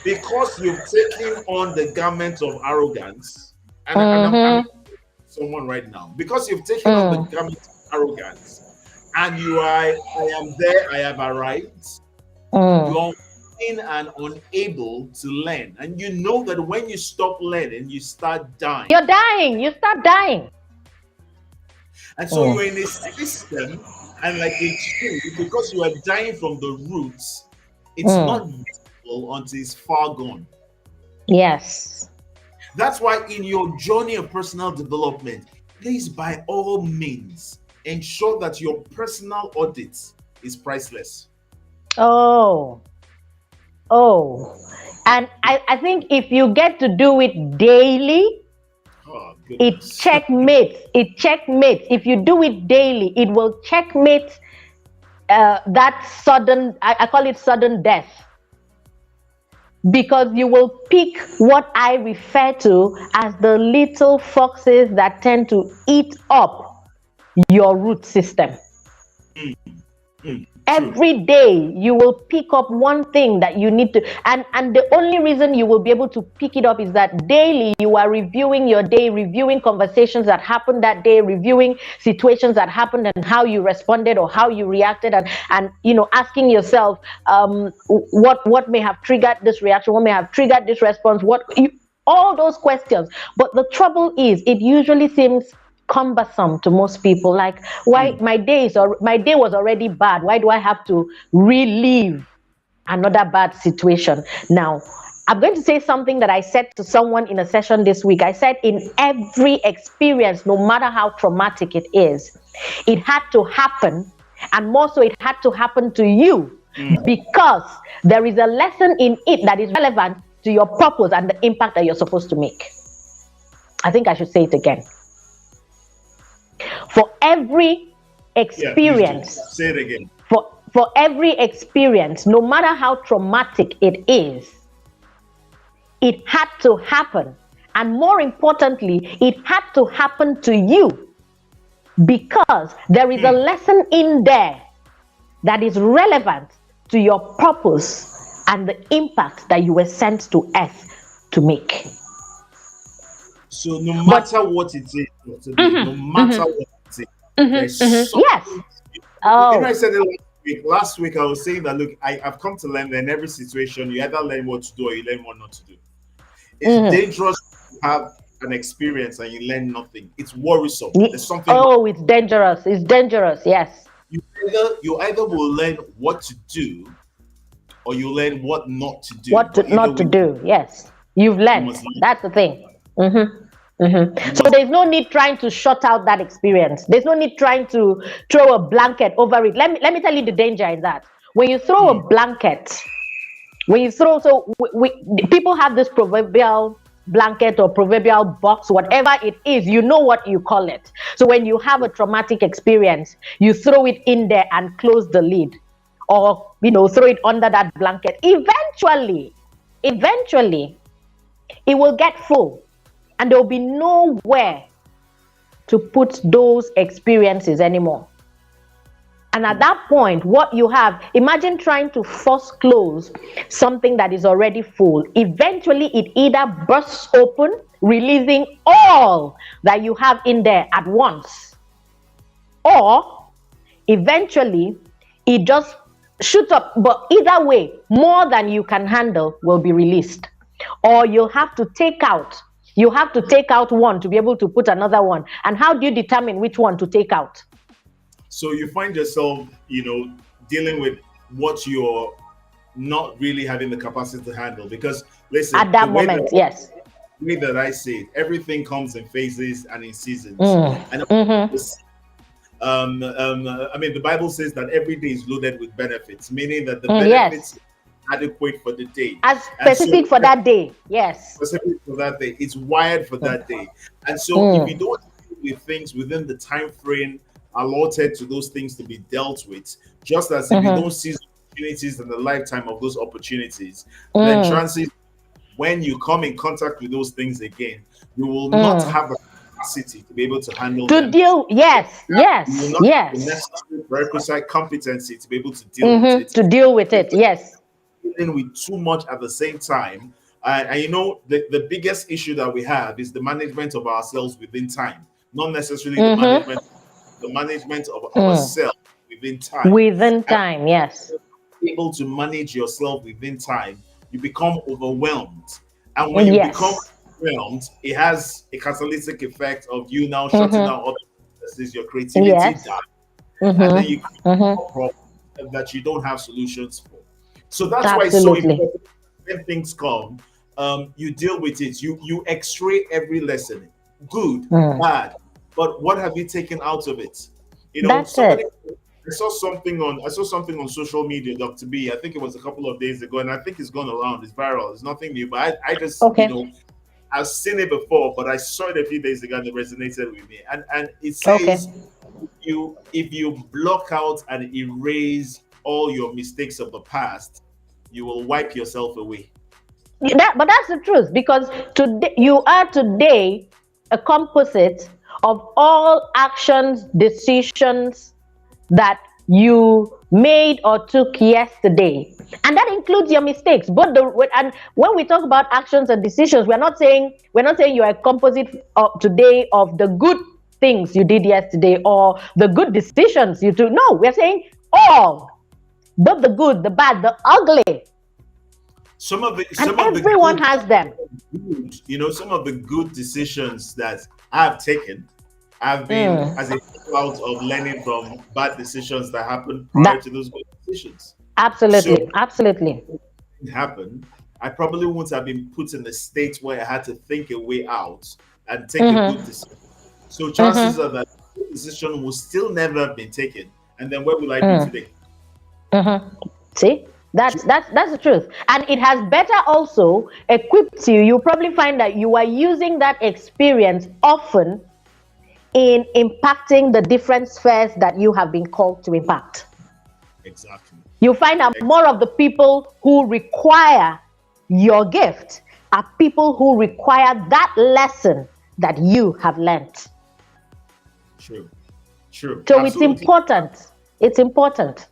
Because you've taken on the garment of arrogance, I'm Mhm, someone right now, because you've taken on the mm. garment of arrogance, and you are, I am there, I have arrived. You Mm. are unwilling and unable to learn. And you know that when you stop learning, you start dying. You're dying. You start dying. And so you're in Mm. a system, and like a tree, because you are dying from the roots, it's not Mm. visible until it's far gone. Yes. That's why in your journey of personal development, please by all means ensure that your personal audit is priceless. Oh. Oh. And I think if you get to do it daily, Oh it goodness. checkmates. It checkmates. If you do it daily, it will checkmate that sudden, I call it sudden death. Because you will pick what I refer to as the little foxes that tend to eat up your root system. Mm, mm. True. Every day you will pick up one thing that you need to, and the only reason you will be able to pick it up is that daily you are reviewing your day, reviewing conversations that happened that day, reviewing situations that happened and how you responded or how you reacted, and asking yourself, what may have triggered this reaction, what may have triggered this response, all those questions. But the trouble is, it usually seems cumbersome to most people. Like, why Mm. my day was already bad, why do I have to relive another bad situation? Now, I'm going to say something that I said to someone in a session this week. I said, in every experience, no matter how traumatic it is, it had to happen, and more so, it had to happen to you, Mm. because there is a lesson in it that is relevant to your purpose and the impact that you're supposed to make. I think I should say it again. For every Yeah, please do. experience, Say it again. for every experience, no matter how traumatic it is, it had to happen. And more importantly, it had to happen to you, because there is a lesson in there that is relevant to your purpose and the impact that you were sent to earth to make. So no But matter what it is today, no matter what it is, there's yes. something. I Oh. said it last week. Last week I was saying that look, I've come to learn that in every situation you either learn what to do or you learn what not to do. It's dangerous to have an experience and you learn nothing. It's worrisome. There's something wrong. Oh, it's dangerous. It's dangerous. Yes. You either will learn what to do or you learn what not to do. What to, But either not to way, do. Yes. You've you learned. must learn. That's the thing. You So must. there's no need trying to shut out that experience. There's no need trying to throw a blanket over it. Let me tell you the danger in that. When you throw a blanket, people have this proverbial blanket or proverbial box, whatever it is, you know what you call it. So when you have a traumatic experience, you throw it in there and close the lid, or throw it under that blanket. Eventually, it will get full, and there will be nowhere to put those experiences anymore. And at that point, what you have, imagine trying to force close something that is already full. Eventually, it either bursts open, releasing all that you have in there at once, or eventually it just shoots up. But either way, more than you can handle will be released, or you'll have to take out. You have to take out one to be able to put another one. And how do you determine which one to take out? So you find yourself, dealing with what you're not really having the capacity to handle. Because listen, At that moment, yes. the way that I say it, everything comes in phases and in seasons. And I mean, the Bible says that every day is loaded with benefits, meaning that the benefits Yes. are adequate for the day. As And so specific for that day. Yes. specific for that day, it's wired for that day. And so if you don't deal with things within the time frame allotted to those things to be dealt with, just as if you don't seize opportunities in the lifetime of those opportunities, then chances when you come in contact with those things again, you will not have the capacity to be able to handle To them. deal, yes, You will yes, not have the yes. necessary requisite competency to be able to deal with it. To deal with it, yes. Dealing with too much at the same time. And the biggest issue that we have is the management of ourselves within time, not necessarily the management of ourselves within time. Within time, yes. Able to manage yourself within time, you become overwhelmed. And when you become Yes. overwhelmed, it has a catalytic effect of you now shutting down other processes, your creativity Yes. dies, and then you create more problems that you don't have solutions for. So that's why it's so Absolutely. important when things come, you deal with it. You X-ray every lesson, good, bad, but what have you taken out of it? That's Somebody. it. I saw something on social media, Dr. B. I think it was a couple of days ago, and I think it's gone around. It's viral. It's nothing new, but I just Okay. I've seen it before, but I saw it a few days ago and it resonated with me. And it Okay. says if you block out and erase all your mistakes of the past, you will wipe yourself away. But that's the truth, because today you are today a composite of all actions, decisions that you made or took yesterday, and that includes your mistakes. But and when we talk about actions and decisions, we're not saying you are a composite of today of the good things you did yesterday or the good decisions you took. No, we're saying all, both the good, the bad, the ugly, and some of the everyone has them. good, some of the good decisions that I've taken have been Mm, as a result of learning from bad decisions that happened prior that to those good decisions. So absolutely, absolutely. it happened, I probably wouldn't have been put in a state where I had to think a way out and take a good Mm-hmm, decision. So chances are mm-hmm, that the decision will still never have been taken. And then where will I be mm, today? mm-hmm. See, that's the truth, and it has better also equipped you. You probably find that you are using that experience often in impacting the different spheres that you have been called to impact. Exactly. You find that Ex- more of the people who require your gift are people who require that lesson that you have learned. True. True. So it's Absolutely. important. It's important.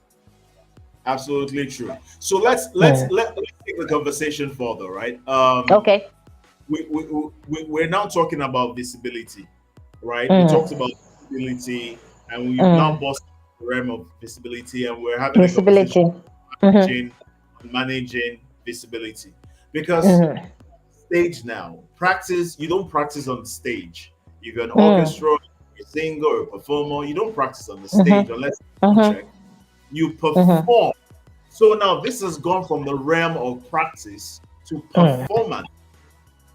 Absolutely true. So Mm. let's take the conversation further, right? Okay. We're now talking about visibility, right? We talked Mm. about visibility, and we've now Mm. bossed the realm of visibility, and we're having a conversation Visibility. Mm-hmm. managing managing visibility because Mm-hmm. stage now practice. You don't practice on the stage. You're an Mm. orchestra, a singer, or a performer. You don't practice on the stage Mm-hmm. unless you Mm-hmm. check. You Mm-hmm. perform. So now this has gone from the realm of practice to Mm. performance.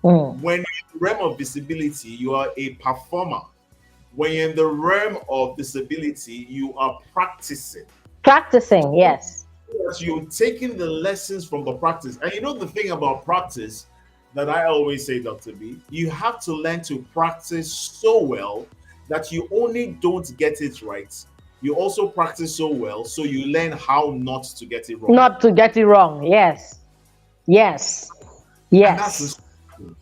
Mm. When you're in the realm of visibility, you are a performer. When you're in the realm of disability, you are practicing. Practicing, yes. That you're taking the lessons from the practice. And you know the thing about practice that I always say, Dr. B, you have to learn to practice so well that you only don't get it right. You also practice so well so you learn how not to get it wrong. Not to get it wrong. Yes. Yes. And that's Yes. instructive.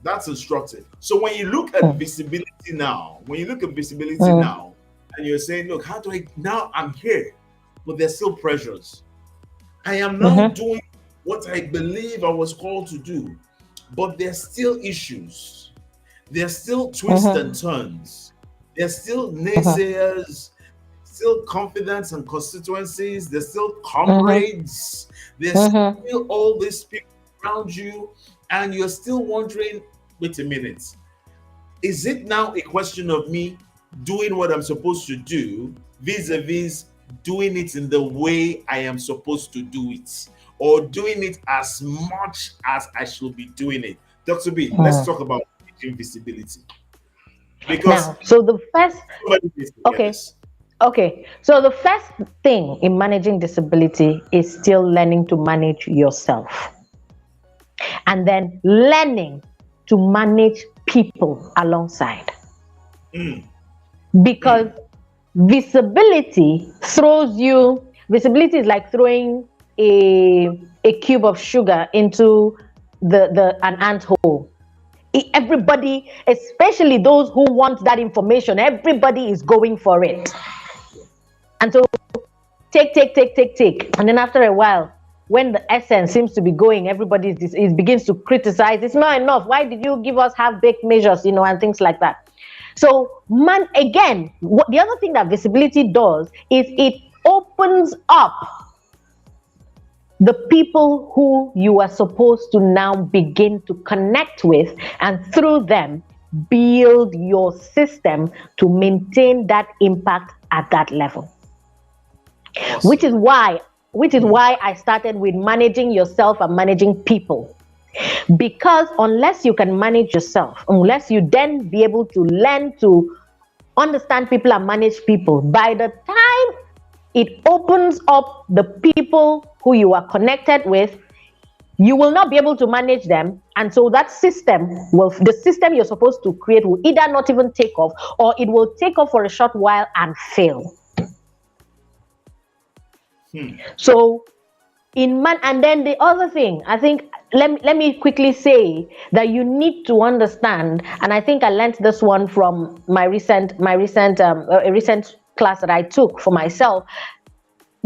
That's instructive. So when you look at Mm. visibility now, Mm. and you're saying, look, how do I now I'm here, but there's still pressures. I am now Mm-hmm. doing what I believe I was called to do, but there's still issues. There's still twists and Mm-hmm. turns. There's still Mm-hmm. naysayers, still confidence and constituencies. There's still Mm-hmm. comrades. There's Mm-hmm. still all these people around you, and you're still wondering, wait a minute, is it now a question of me doing what I'm supposed to do vis-a-vis doing it in the way I am supposed to do it, or doing it as much as I should be doing it? Dr. B, let's Mm. talk about visibility because Now, so the first, somebody needs to hear okay, this. okay. So the first thing in managing disability is still learning to manage yourself, and then learning to manage people alongside. Mm, Because mm, visibility is like throwing a cube of sugar into the an ant hole. Everybody, especially those who want that information, everybody is going for it. And so take, and then after a while, when the essence seems to be going, everybody begins to criticize. It's not enough. Why did you give us half-baked measures, and things like that? So, man, again, the other thing that visibility does is it opens up the people who you are supposed to now begin to connect with, and through them build your system to maintain that impact at that level. which awesome. is why which is why I started with managing yourself and managing people. Because unless you can manage yourself, unless you then be able to learn to understand people and manage people, by the time it opens up the people who you are connected with, you will not be able to manage them. And so the system you're supposed to create will either not even take off, or it will take off for a short while and fail. Hmm. So and then the other thing, I think, let me quickly say that you need to understand, and I think I learned this one from a recent class that I took for myself.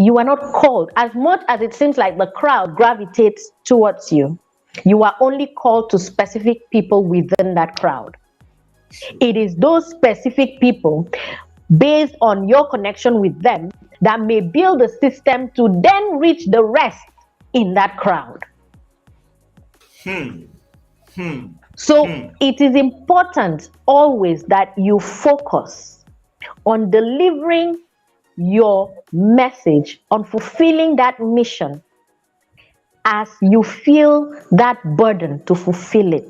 You are not called. As much as it seems like the crowd gravitates towards you, you are only called to specific people within that crowd. True. It is those specific people, based on your connection with them, that may build a system to then reach the rest in that crowd. Hmm. Hmm. So Hmm. it is important always that you focus on delivering your message, on fulfilling that mission as you feel that burden to fulfill it.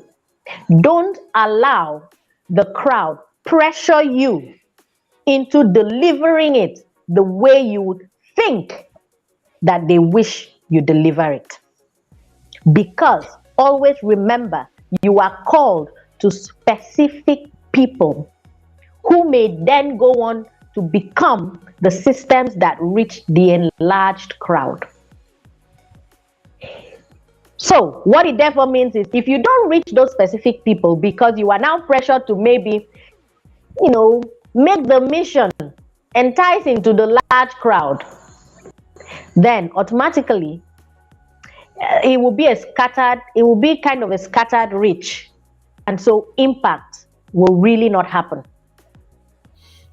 Don't allow the crowd pressure you into delivering it the way you would think that they wish you deliver it. Because always remember, you are called to specific people who may then go on to become the systems that reach the enlarged crowd. So, what it therefore means is if you don't reach those specific people because you are now pressured to maybe, make the mission enticing to the large crowd, then automatically it will be kind of a scattered reach. And so impact will really not happen.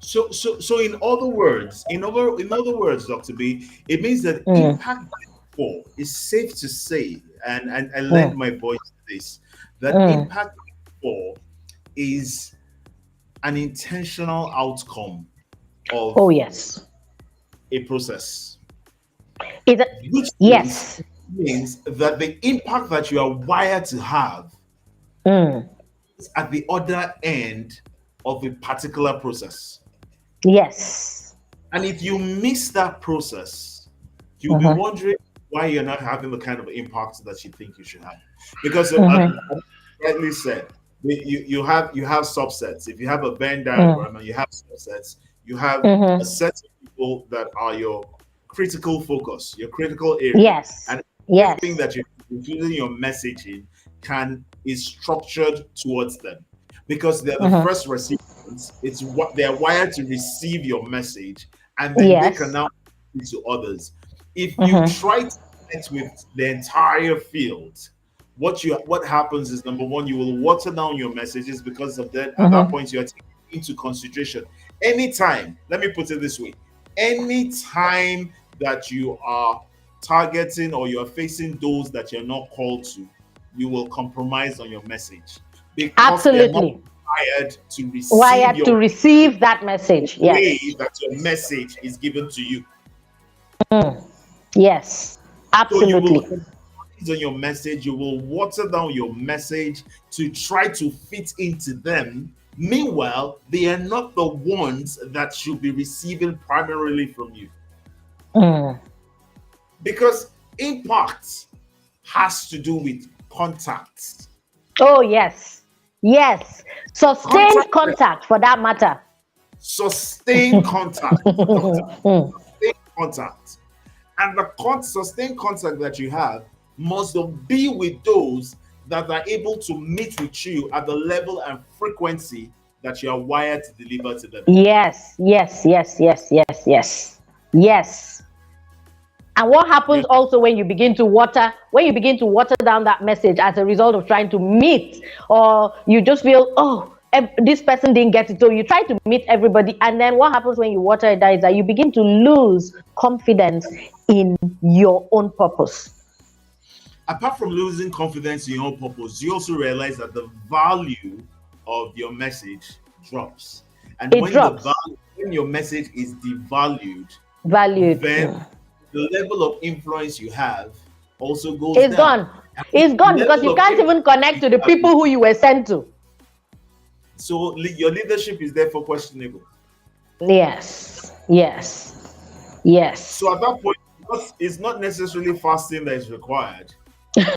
So in other words, Dr. B, it means that Mm, impact for is safe to say, and I lend mm, my voice to this, that mm. impact for is an intentional outcome of Oh, yes. a process, It, which means yes. means that the impact that you are wired to have Mm, is at the other end of a particular process. yes. And if you miss that process, you'll be Mm-hmm, wondering why you're not having the kind of impact that you think you should have. Because mm-hmm, rightly said, you have subsets. If you have a Venn mm, diagram and you have subsets, you have a mm-hmm. set of people that are your critical focus, your critical area, Yes. and everything Yes. that you're including your messaging can is structured towards them because they're the Mm-hmm. first recipients. It's what they're wired to receive your message, and then they can Yes. now speak to others. If you Mm-hmm, try to connect with the entire field, what happens is, number one, you will water down your messages because of that. At that mm-hmm, point, you are taking into consideration anytime. Let me put it this way: anytime that you are targeting or you are facing those that you're not called to, you will compromise on your message because they are not absolutely. wired to receive Wired to your receive that message. way Yes. that your message is given to you. Yes. So you will Absolutely. compromise on your message, you will water down your message to try to fit into them. Meanwhile, they are not the ones that should be receiving primarily from you Mm. because impact has to do with contact. Oh, yes. Yes. Sustained Contact, contact for that matter. sustained contact, Dr. Mm. Sustained contact. And the sustained contact that you have must be with those that are able to meet with you at the level and frequency that you are wired to deliver to them. Yes. Yes. Yes. Yes. Yes. Yes. Yes. And what You happens also when you begin to water down that message as a result of trying to meet, or you just feel, oh, this person didn't get it, so you try to meet everybody, and then what happens when you water it down is that you begin to lose confidence in your own purpose. apart from losing confidence in your own purpose, you also realize that the value of your message drops. And It drops. when your message is devalued, Valued. then the level of influence you have also goes It's down. gone. And It's the gone because level you of can't influence even connect you to the have, people who you were sent to. so your leadership is therefore questionable. Yes. Yes. Yes. So at that point, it's not necessarily fasting that is required.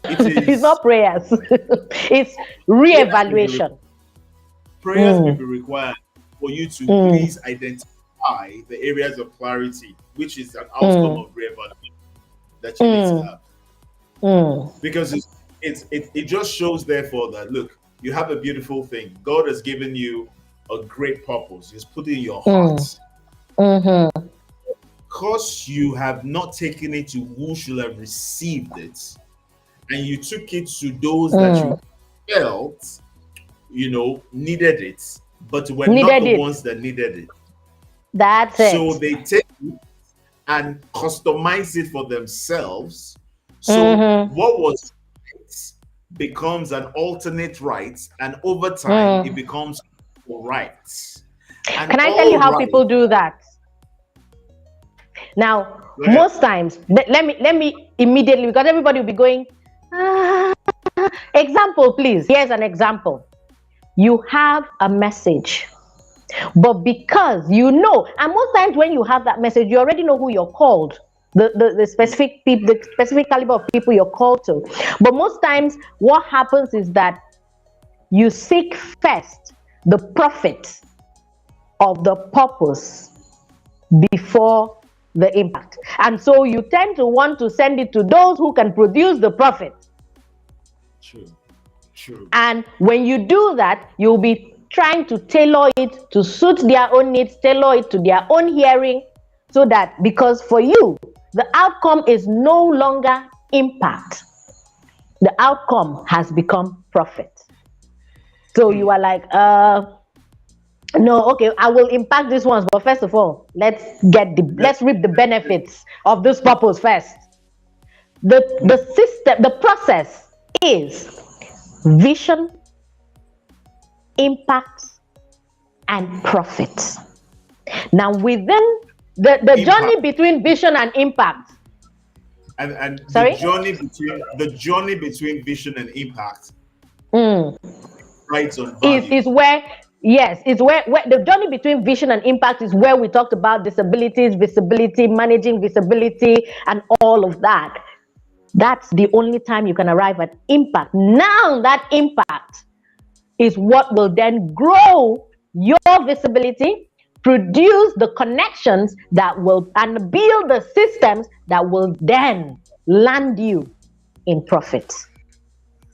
It It's is not prayers. It's prayers may be, re- re-evaluation. prayers may Mm, be required for you to mm, please identify the areas of clarity, which is an outcome mm, of reevaluation that you need to mm, have. mm, Because it just shows therefore that look, you have a beautiful thing. God has given you a great purpose. He's put it in your mm, heart. mm-hmm. because you have not taken it to who should have received it, and you took it to those that you Mm. felt, needed it, but were not the Needed it. ones that needed it. That's So it. they take it and customize it for themselves. So Mm-hmm. what was right becomes an alternate right, and over time it Mm. becomes all right. And Can I tell you all how right, people do that? Now, go ahead. most times, let me immediately, because everybody will be going, ah, example, please. Here's an example. You have a message, but because and most times when you have that message, you already know who you're called. The specific people, the specific caliber of people you're called to. But most times, what happens is that you seek first the profit of the purpose before the impact. And so you tend to want to send it to those who can produce the profit. True. True. And when you do that, you'll be trying to tailor it to suit their own needs, tailor it to their own hearing, so that because for you, the outcome is no longer impact, the outcome has become profit. So you are like, no, okay, I will impact these ones, but first of all, let's reap the benefits of this purpose first. The system, the process is vision, impact, and profit. Now, within the journey Impact. between vision and impact, And sorry, the journey between vision and impact mm, rides on is value. is where yes, is where the journey between vision and impact is where we talked about disabilities, visibility, managing visibility, and all of that. That's the only time you can arrive at impact. Now, that impact is what will then grow your visibility, produce the connections that will, and build the systems that will then land you in profit.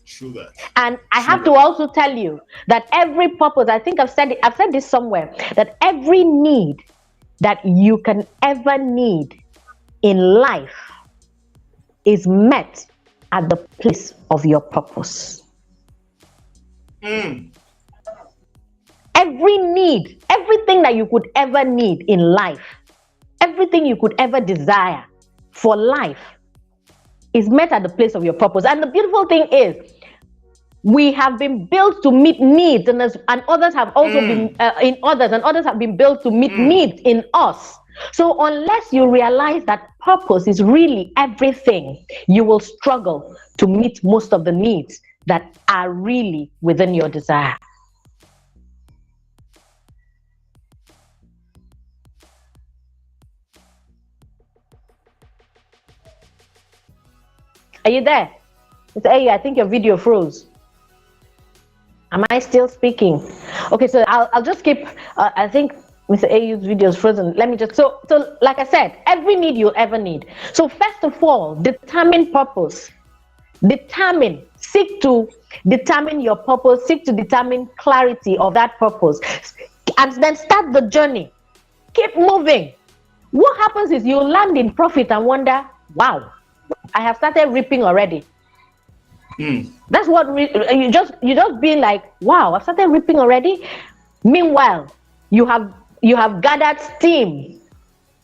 True that. And I True have to that. also tell you that every purpose, I think I've said this somewhere, that every need that you can ever need in life is met at the place of your purpose. Mm. Every need, everything that you could ever need in life, everything you could ever desire for life is met at the place of your purpose. And the beautiful thing is, we have been built to meet needs, and others have also been in others, and others have been built to meet needs in us. So unless you realize that purpose is really everything, you will struggle to meet most of the needs that are really within your desire. Are you there? Hey, I think your video froze. Am I still speaking? Okay, so I'll just keep. I think Mr. AU's video is frozen. Let me just so like I said, every need you'll ever need. So first of all, determine purpose. Seek to determine your purpose. Seek to determine clarity of that purpose, and then start the journey. Keep moving. What happens is you land in profit and wonder, wow, I have started reaping already. That's what you just be like, wow, I've started reaping already. Meanwhile, you have gathered steam.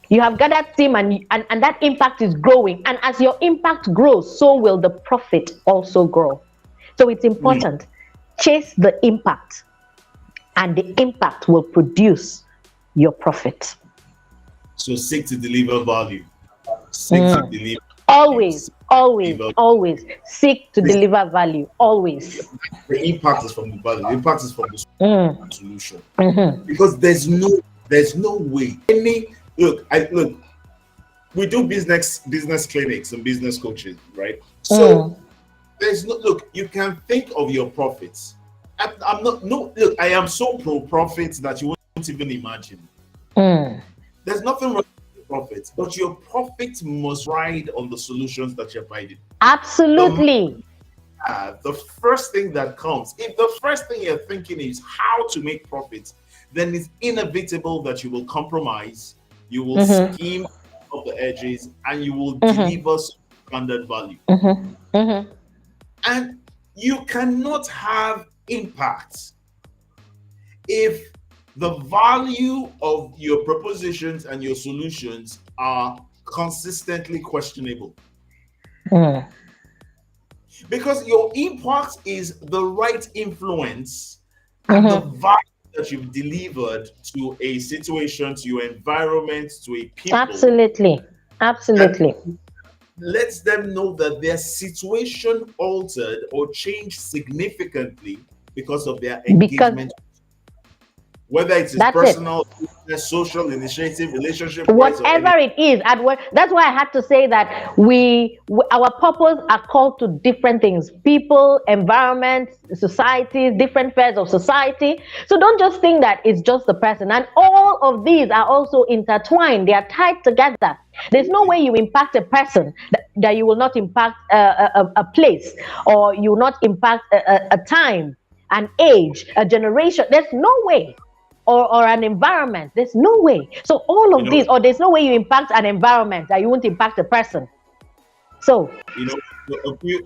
You have gathered steam, and that impact is growing. And as your impact grows, so will the profit also grow. So it's important. Chase the impact, and the impact will produce your profit. So seek to deliver value. Seek to deliver Always, always, deliver. always seek to deliver value. Always. The impact is from the value. The impact is from the solution. Mm-hmm. Because there's no way. Look, we do business clinics and business coaching, right? So there's no look, you can think of your profits. I'm not no look, I am so pro profits that you won't even imagine. There's nothing wrong with profits, but your profit must ride on the solutions that you're providing. Absolutely. The first thing that comes, if the first thing you're thinking is how to make profits, then it's inevitable that you will compromise, you will scheme, off the edges, and you will Mm-hmm. deliver standard value. Mm-hmm. Mm-hmm. And you cannot have impact if the value of your propositions and your solutions are consistently questionable. Mm. Because your impact is the right influence and the Mm-hmm. value that you've delivered to a situation, to your environment, to a people Absolutely. that Absolutely. lets them know that their situation altered or changed significantly because of their Because engagement, whether it is that's it. personal, business, social initiative, relationship wise, or Whatever anything. it is at work, that's why I had to say that our purpose are called to different things: people, environment, societies, different spheres of society. So don't just think that it's just the person, and all of these are also intertwined, they are tied together. There's no way you impact a person that you will not impact a place, or you will not impact a time, an age, a generation. There's no way. Or an environment. There's no way. So all You of know, these, or there's no way you impact an environment that you won't impact a person. So you know, a few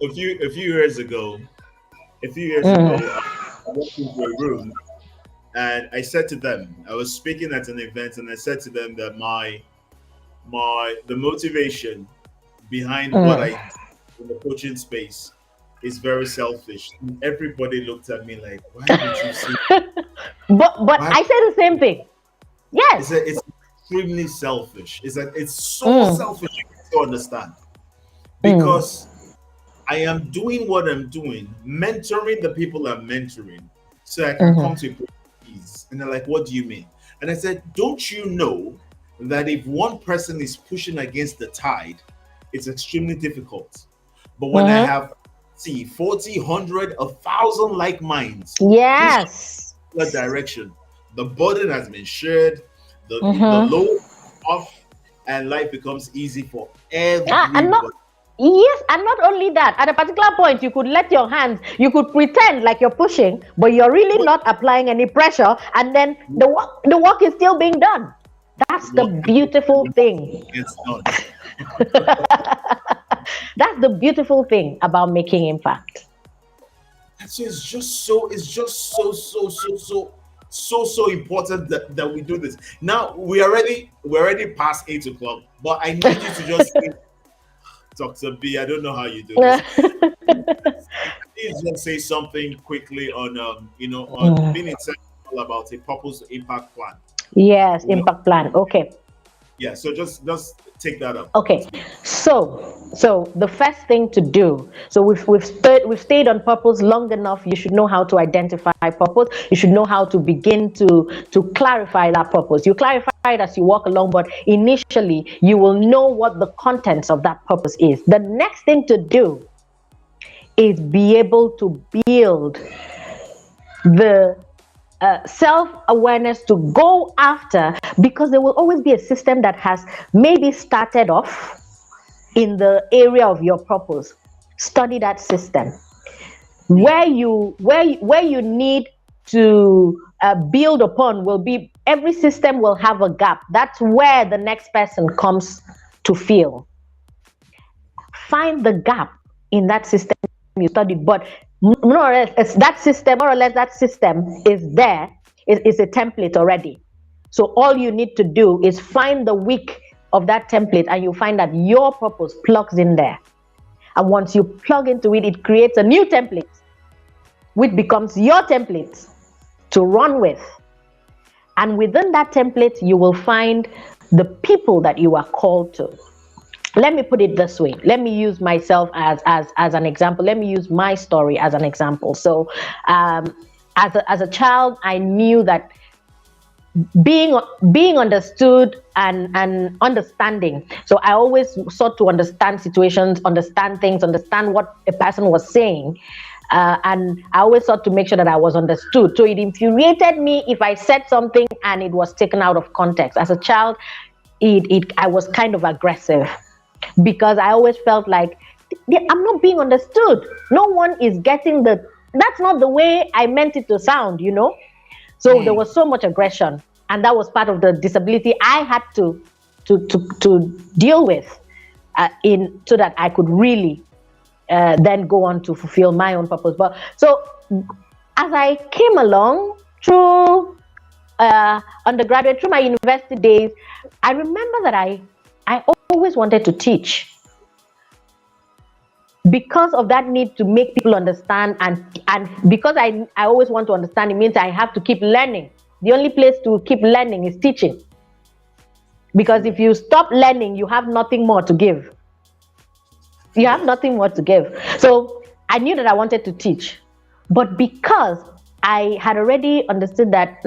years ago, mm, I walked into a room and I said to them, I was speaking at an event, and I said to them that the motivation behind what I mm. do in the coaching space is very selfish. And everybody looked at me like, why would you say but why I say the same thing. it's Yes. a, it's extremely selfish. It's so Mm, selfish to understand. mm, Because I am doing what I'm doing, mentoring the people I'm mentoring, so I can come mm-hmm. to a point of ease. And they're like, what do you mean? And I said, don't you know that if one person is pushing against the tide, it's extremely difficult. But when I Mm-hmm. have, see, 40, 100, 1,000 like minds pushing Yes. in that direction, the burden has been shared, the Mm-hmm. load off, and life becomes easy for And not everybody. yes, and not only that, at a particular point you could let your hands, you could pretend like you're pushing, but you're really What not applying any pressure, and then the work is still being done. That's the what beautiful thing. gets done. That's the beautiful thing about making impact. And so it's just so important that we do this. Now we're already past 8 o'clock, but I need you to just say, Dr. B, I don't know how you do this. Please just say something quickly on on being intentional about a purpose impact plan. Yes, You know, impact plan. Okay. yeah. So just take that up, Okay, Dr. B. so the first thing to do. So we've stayed on purpose long enough. You should know how to identify purpose. You should know how to begin to clarify that purpose. You clarify it as you walk along, but initially you will know what the contents of that purpose is. The next thing to do is be able to build the self awareness to go after, because there will always be a system that has maybe started off in the area of your purpose. Study that system. Yeah. Where you need to build upon will be, every system will have a gap. That's where the next person comes to fill. Find the gap in that system you studied, but more or less that system is there, is a template already. So all you need to do is find the weak of that template, and you find that your purpose plugs in there. And once you plug into it, it creates a new template, which becomes your template to run with. And within that template, you will find the people that you are called to. Let me put it this way. Let me use myself as an example. Let me use my story as an example. So as a child, I knew that being being understood and understanding. So I always sought to understand situations, understand things, understand what a person was saying. And I always sought to make sure that I was understood. So it infuriated me if I said something and it was taken out of context. As a child, I was kind of aggressive, because I always felt like I'm not being understood. No one is getting that's not the way I meant it to sound. So there Mm. was so much aggression, and that was part of the disability I had to to deal with in so that I could really then go on to fulfill my own purpose. But so as I came along through undergraduate, through my university days, I remember that I always wanted to teach because of that need to make people understand, and because I always want to understand, it means I have to keep learning. The only place to keep learning is teaching, because if you stop learning, you have nothing more to give. You have nothing more to give. So I knew that I wanted to teach, but because I had already understood that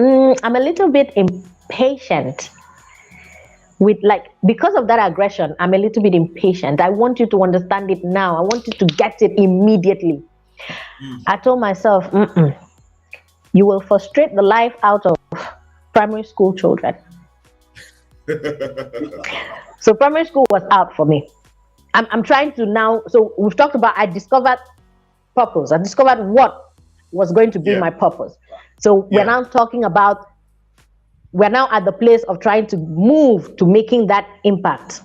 I'm a little bit impatient with, like, because of that aggression, I'm a little bit impatient. I want you to understand it now. I want you to get it immediately. I told myself, you will frustrate the life out of primary school children. So primary school was out for me. I'm trying to now, so we've talked about, I discovered purpose. I discovered what was going to be my purpose. So we're now talking about, we're now at the place of trying to move to making that impact.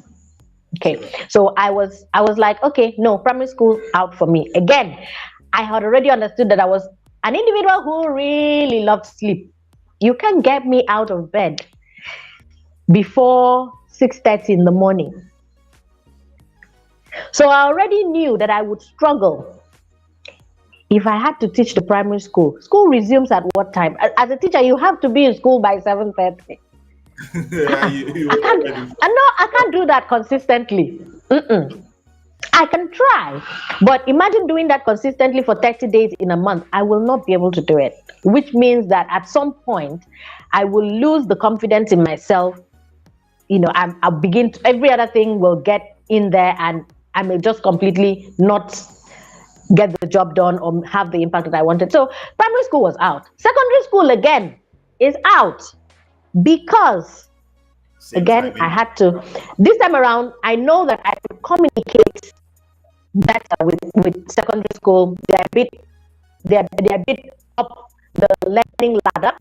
Okay. So I was like, okay, no, primary school out for me. Again, I had already understood that I was an individual who really loved sleep. You can't get me out of bed before 6:30 in the morning. So I already knew that I would struggle if I had to teach the primary school. School resumes at what time? As a teacher, you have to be in school by 7:30. I can't do that consistently. I can try, but imagine doing that consistently for 30 days in a month. I will not be able to do it, which means that at some point I will lose the confidence in myself. I'll begin to, every other thing will get in there, and I may just completely not get the job done or have the impact that I wanted. So primary school was out. Secondary school again is out, because I had to, this time around, I know that I could communicate better with secondary school. They're a bit up the learning ladder.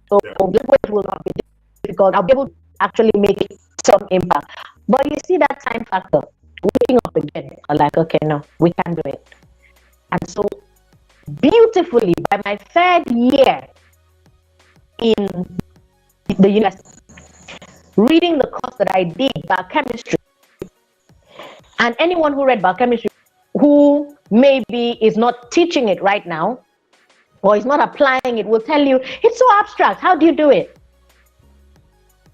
So language will not be difficult. I'll be able to actually make some impact. But you see that time factor, waking up again. I'm like, okay, no, we can't do it. And so beautifully, by my third year in the university, reading the course that I did, biochemistry, and anyone who read biochemistry who maybe is not teaching it right now or is not applying it will tell you, it's so abstract. How do you do it?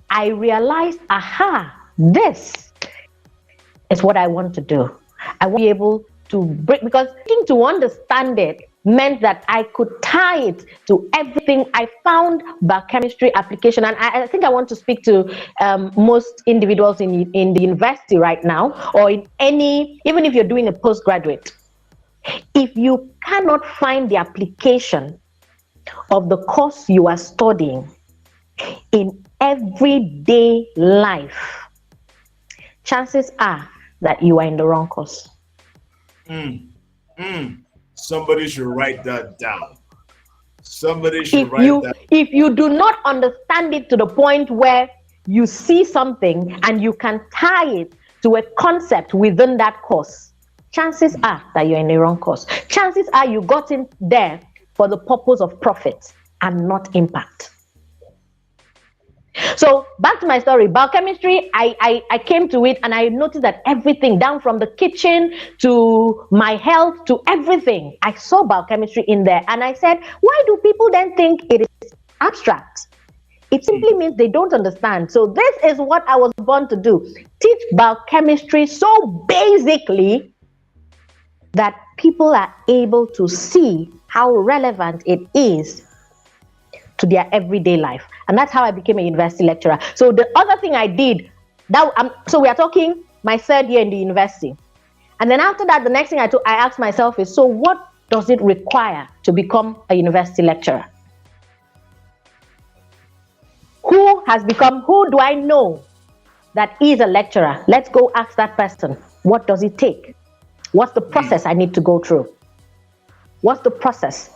I realized, this is what I want to do. I want to be able to break, because to understand it meant that I could tie it to everything. I found biochemistry application, and I think I want to speak to most individuals in the university right now, or in any, even if you're doing a postgraduate, if you cannot find the application of the course you are studying in everyday life, chances are that you are in the wrong course. Somebody should write that down. Somebody should write that. If you do not understand it to the point where you see something and you can tie it to a concept within that course, chances are that you're in the wrong course. Chances are you got in there for the purpose of profit and not impact. So back to my story, biochemistry, I came to it and I noticed that everything, down from the kitchen to my health to everything, I saw biochemistry in there. And I said, why do people then think it is abstract? It simply means they don't understand. So this is what I was born to do. Teach biochemistry so basically that people are able to see how relevant it is to their everyday life. And that's how I became a university lecturer. So the other thing I did, so we are talking my third year in the university. And then after that, the next thing I asked myself is, so what does it require to become a university lecturer? Who do I know that is a lecturer? Let's go ask that person. What does it take? What's the process I need to go through? What's the process?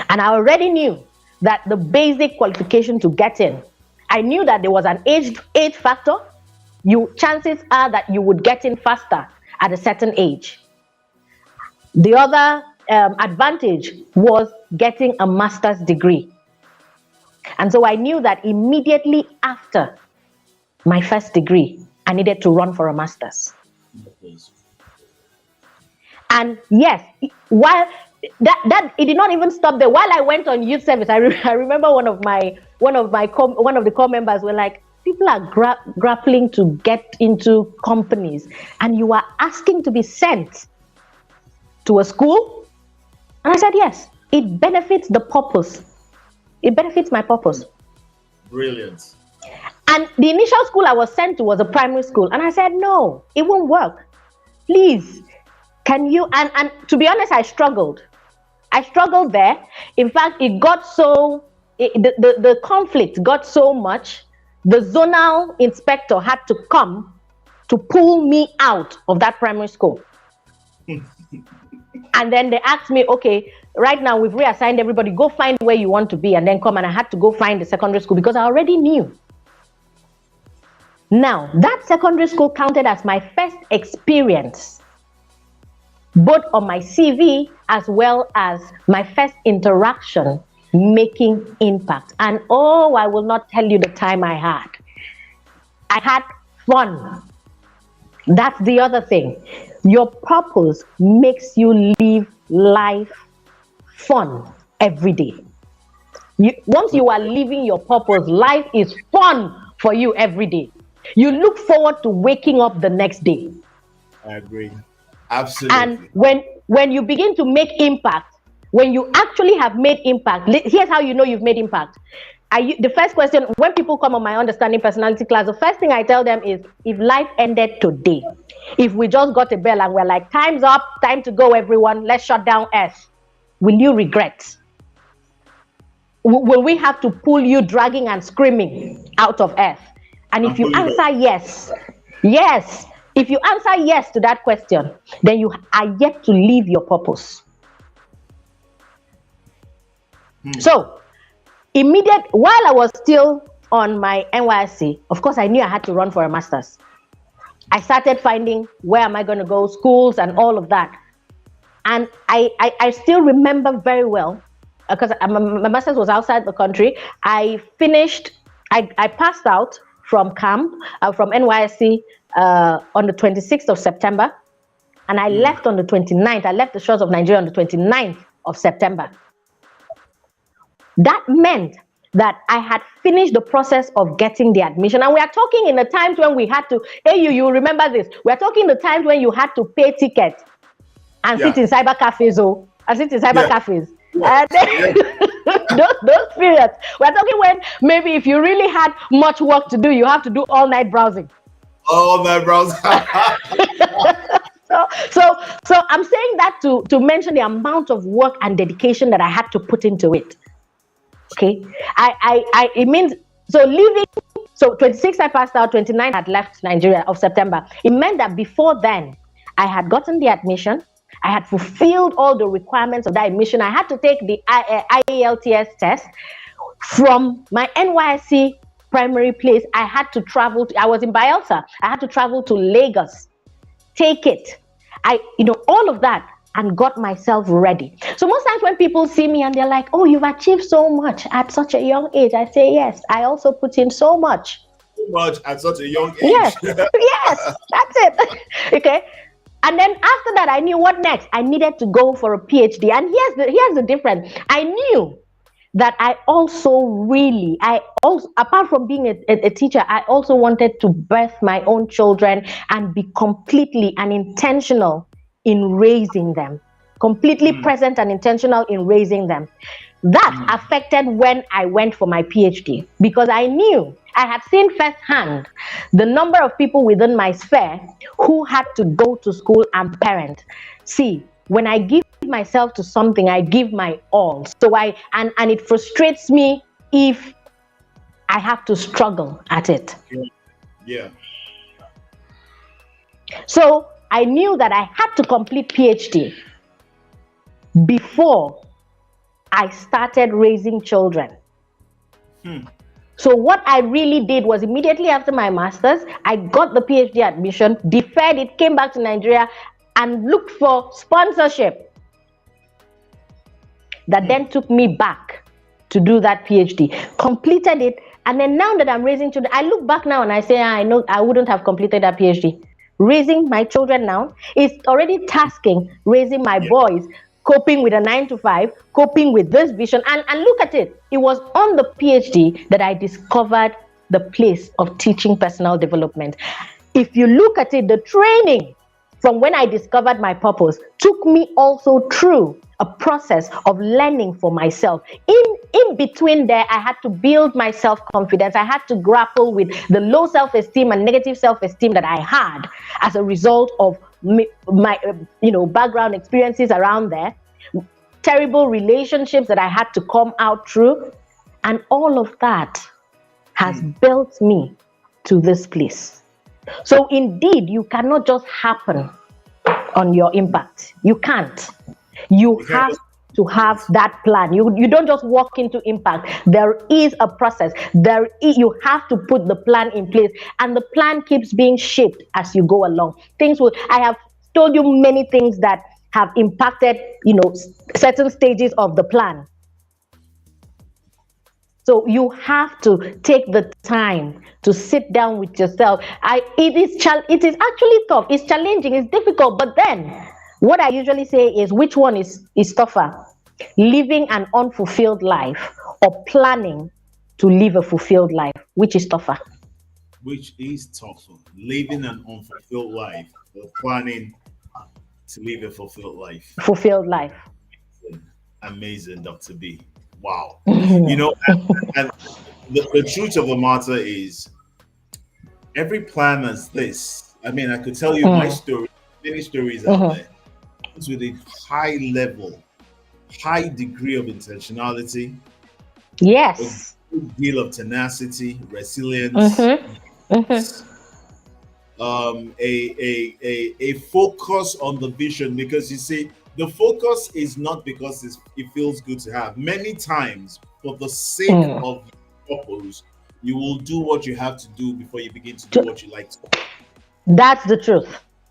And I already knew that the basic qualification to get in, I knew that there was an age factor, chances are that you would get in faster at a certain age. The other advantage was getting a master's degree. And so I knew that immediately after my first degree, I needed to run for a master's. And yes, while that it did not even stop there. While I went on youth service, I remember one of the core members were like, people are grappling to get into companies, and you are asking to be sent to a school? And I said, yes, it benefits the purpose. It benefits my purpose. Brilliant. And the initial school I was sent to was a primary school. And I said, no, it won't work. Please, can you? And to be honest, I struggled. I struggled there. In fact, it got so, the conflict got so much, the zonal inspector had to come to pull me out of that primary school. And then they asked me, okay, right now we've reassigned everybody, go find where you want to be and then come. And I had to go find the secondary school because I already knew. Now, that secondary school counted as my first experience, both on my CV as well as my first interaction making impact. And oh, I will not tell you the time I had. I had fun. That's the other thing. Your purpose makes you live life fun every day. Once you are living your purpose, life is fun for you every day. You look forward to waking up the next day. I agree. Absolutely. And when you begin to make impact, when you actually have made impact, here's how you know you've made impact. The first question, when people come on my understanding personality class, the first thing I tell them is, if life ended today, if we just got a bell and we're like, time's up, time to go, everyone, let's shut down Earth, will you regret? Will we have to pull you dragging and screaming out of Earth? And if you answer yes, if you answer yes to that question, then you are yet to live your purpose. So, while I was still on my NYSC, of course, I knew I had to run for a master's. I started finding where am I going to go, schools and all of that. And I still remember very well, because my master's was outside the country. I passed out from camp, from NYSC on the 26th of September. And I left on the 29th. I left the shores of Nigeria on the 29th of September. That meant that I had finished the process of getting the admission. And we are talking in the times when we had to, you remember this, we are talking the times when you had to pay ticket and sit in cyber cafes, cafes. And then, those periods. We're talking when maybe if you really had much work to do, you have to do all night browsing. All night browsing. So I'm saying that to mention the amount of work and dedication that I had to put into it. Okay, it means, so leaving, so 26 I passed out, 29 I had left Nigeria of September. It meant that before then, I had gotten the admission, I had fulfilled all the requirements of that admission. I had to take the IELTS test. From my NYSC primary place, I had to travel I was in Bielsa, I had to travel to Lagos, take it. All of that, and got myself ready. So most times when people see me and they're like, oh, you've achieved so much at such a young age, I say, yes, I also put in so much. So much at such a young age. Yes, that's it. Okay. And then after that, I knew what next. I needed to go for a PhD. And here's the difference. I knew that I also apart from being a teacher, I also wanted to birth my own children and be completely and intentional in raising them, completely present and intentional in raising them. That affected when I went for my PhD, because I knew, I had seen firsthand the number of people within my sphere who had to go to school and parent. See, when I give myself to something, I give my all. So and it frustrates me if I have to struggle at it. Yeah. So I knew that I had to complete PhD before I started raising children. So what I really did was immediately after my master's, I got the PhD admission, deferred it, came back to Nigeria, and looked for sponsorship that then took me back to do that PhD. Completed it, and then now that I'm raising children, I look back now and I say, I know I wouldn't have completed that PhD. Raising my children now is already tasking raising my Yeah. boys, coping with a 9 to 5, coping with this vision. And look at it. It was on the PhD that I discovered the place of teaching personal development. If you look at it, the training from when I discovered my purpose took me also through a process of learning for myself. In between there, I had to build my self-confidence. I had to grapple with the low self-esteem and negative self-esteem that I had as a result of my background experiences around there, terrible relationships that I had to come out through, and all of that has built me to this place. So indeed, you cannot just happen on your impact. You can't. You You can't have just to have that plan. You don't just walk into impact. There is a process. You have to put the plan in place, and the plan keeps being shaped as you go along. I have told you many things that have impacted, certain stages of the plan. So you have to take the time to sit down with yourself. It is actually tough. It's challenging. It's difficult. But then, what I usually say is, which one is tougher? Living an unfulfilled life or planning to live a fulfilled life? Which is tougher? which is tougher, living an unfulfilled life or planning to live a fulfilled life. Fulfilled life. Amazing, Dr. B. Wow. You know, and the truth of the matter is, every plan has this. I mean, I could tell you my Mm, story, many stories out mhm. there. It's with a high level, high degree of intentionality, a Yes. good deal of tenacity, resilience, Mm-hmm. Mm-hmm. a focus on the vision. Because you see, the focus is not because it feels good to have. Many times, for the sake Mm. of your purpose, you will do what you have to do before you begin to do To- what you like to. That's the truth.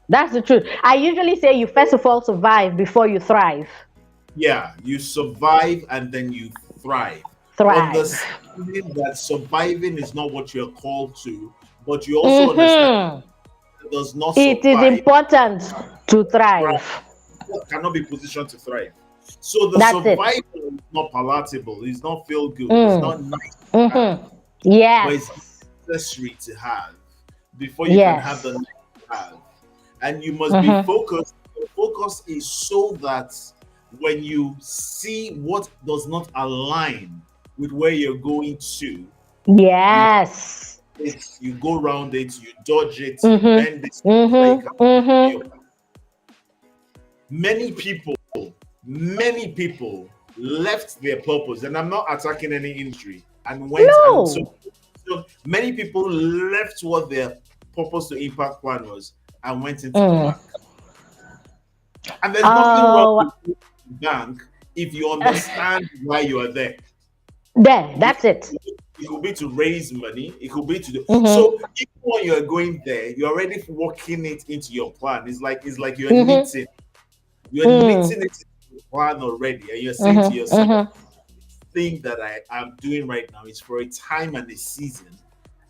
That's the truth. I usually say you first of all survive before you thrive. Yeah, you survive and then you thrive. Thrive. Understanding that surviving is not what you're called to, but you also understand Mm-hmm. that does not It is survive, important to thrive, thrive. cannot be positioned to thrive. So the That's it. survival is not palatable, it's not feel good, it's Mm. not nice to have, Mm-hmm. but it's Yes. necessary to have before you can have Yes. the next to have. And you must be Mm-hmm. focused. The focus is so that when you see what does not align with where you're going to, you Yes. you go around it, you dodge it, you bend it Mm-hmm. so that you can Mm-hmm. Mm-hmm. many people many people left their purpose, and I'm not attacking any industry, and went and No. so many people left what their purpose to impact plan was and went into the Mm. bank. And there's nothing wrong Oh, with the bank if you understand why you are there. there. It, That's it. it could be to raise money, it could be to do so. Mm-hmm. Even when you're going there, you're already working it into your plan. It's like you're Mm-hmm. knitting. You're Mm. knitting it into your plan already, and you're saying to Mm-hmm. yourself, Mm-hmm. thing that I am doing right now is for a time and a season,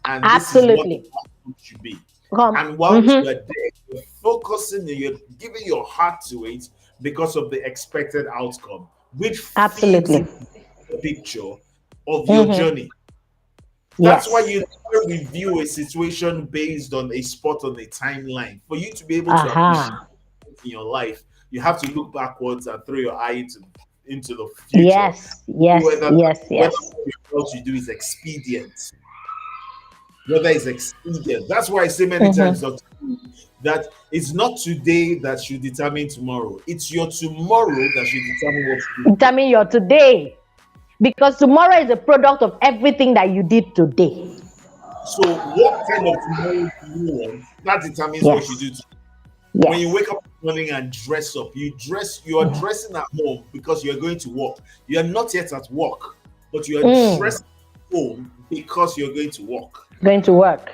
and this is what the Absolutely. outcome should be. Come. And while you Mm-hmm. are there, you're focusing and you're giving your heart to it because of the expected outcome, which feeds Absolutely. into the picture of your Mm-hmm. journey. That's why Yes. you never review a situation based on a spot on a timeline. For you to be able to appreciate Aha. it in your life, you have to look backwards and throw your eye into the future. Yes. Yes. Yes. Whether Yes. what you do is expedient, whether it's expedient. That's why I say many times, Mm-hmm. Doctor, that it's not today that should determine tomorrow. It's your tomorrow that should determine what you do today. Determine your today, because tomorrow is a product of everything that you did today. So, what kind of tomorrow do you want? That determines what you Yes. do today. When you Yes. wake up in the morning and dress up, you are dressing at home because you're going to work. You are not yet at work, but you are Mm. dressed. home because you're going to work. Going to work.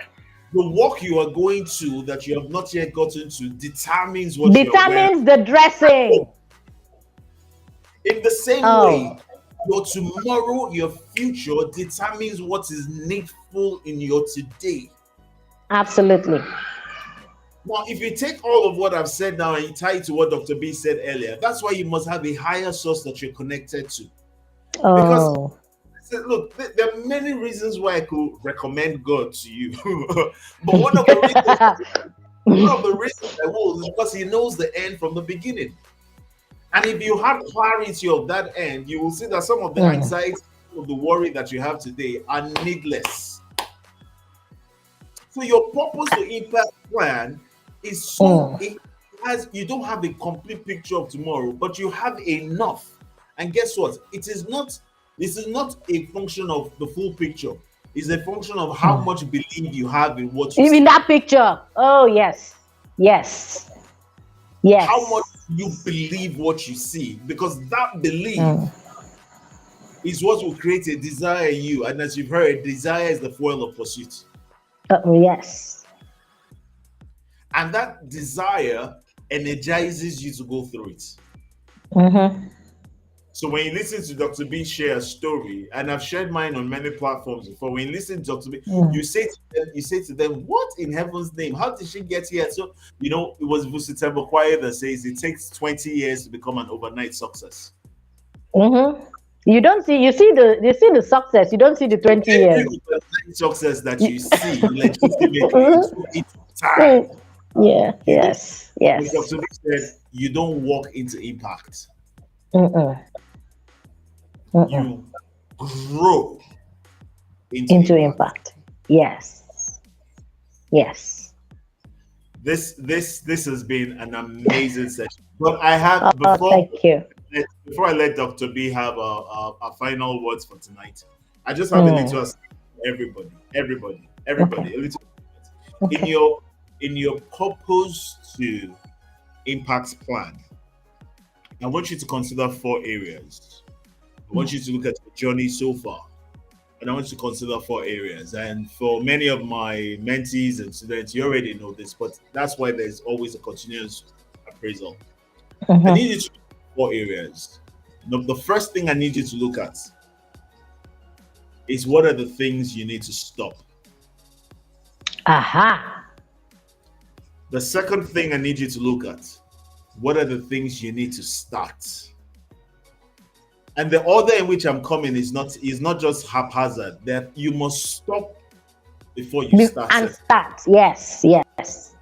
The work you are going to that you have not yet gotten to determines what you're wearing. Determines the dressing. In the same way, Oh, your tomorrow, your future determines what is needful in your today. absolutely. Now, if you take all of what I've said now and you tie it to what Dr. B said earlier, that's why you must have a higher source that you're connected to. Because Oh. look, there are many reasons why I could recommend God to you, but one of the reasons I will is because He knows the end from the beginning. And if you have clarity of that end, you will see that some of the Mm, anxiety, of the worry that you have today are needless. So your purpose to impact plan is so mm, it has you don't have a complete picture of tomorrow, but you have enough. And guess what? This is not a function of the full picture. It's a function of how mm. much belief you have in what you In see. that picture. Oh, yes. Yes. How much Yes. you believe what you see, because that belief Mm. is what will create a desire in you. And as you've heard, desire is the fuel of pursuit. Yes. And that desire energizes you to go through it. Mm-hmm. So when you listen to Dr. B share a story, and I've shared mine on many platforms before, when you listen to Dr. B, Mm. you say to them, what in heaven's name? How did she get here? So, it was Vusitembo Choir that says it takes 20 years to become an overnight success. Mm-hmm. You see the success. You don't see the 20 Every years. overnight success that You- you see, legitimately, it took time. Mm. Yeah. You don't, Yes. like Yes. Dr. B said, you don't walk into impact. Mm-mm. Mm-mm. You grow into Into impact. impact. Yes. Yes. This has been an amazing session. But I have Oh, thank you. before I let Dr. B have a final words for tonight, I just have a little Mm. ask Okay. everybody, a little in Okay. your purpose to impact plan. I want you to consider 4 areas. I want Mm. you to look at your journey so far. And I want you to consider 4 areas. And for many of my mentees and students, you already know this, but that's why there's always a continuous appraisal. I Mm-hmm. need you to look at 4 areas. The first thing I need you to look at is what are the things you need to stop. Aha. The second thing I need you to look at, what are the things you need to start. And the order in which I'm coming is not just haphazard. That you must stop before you start And it. start. Yes. Yes.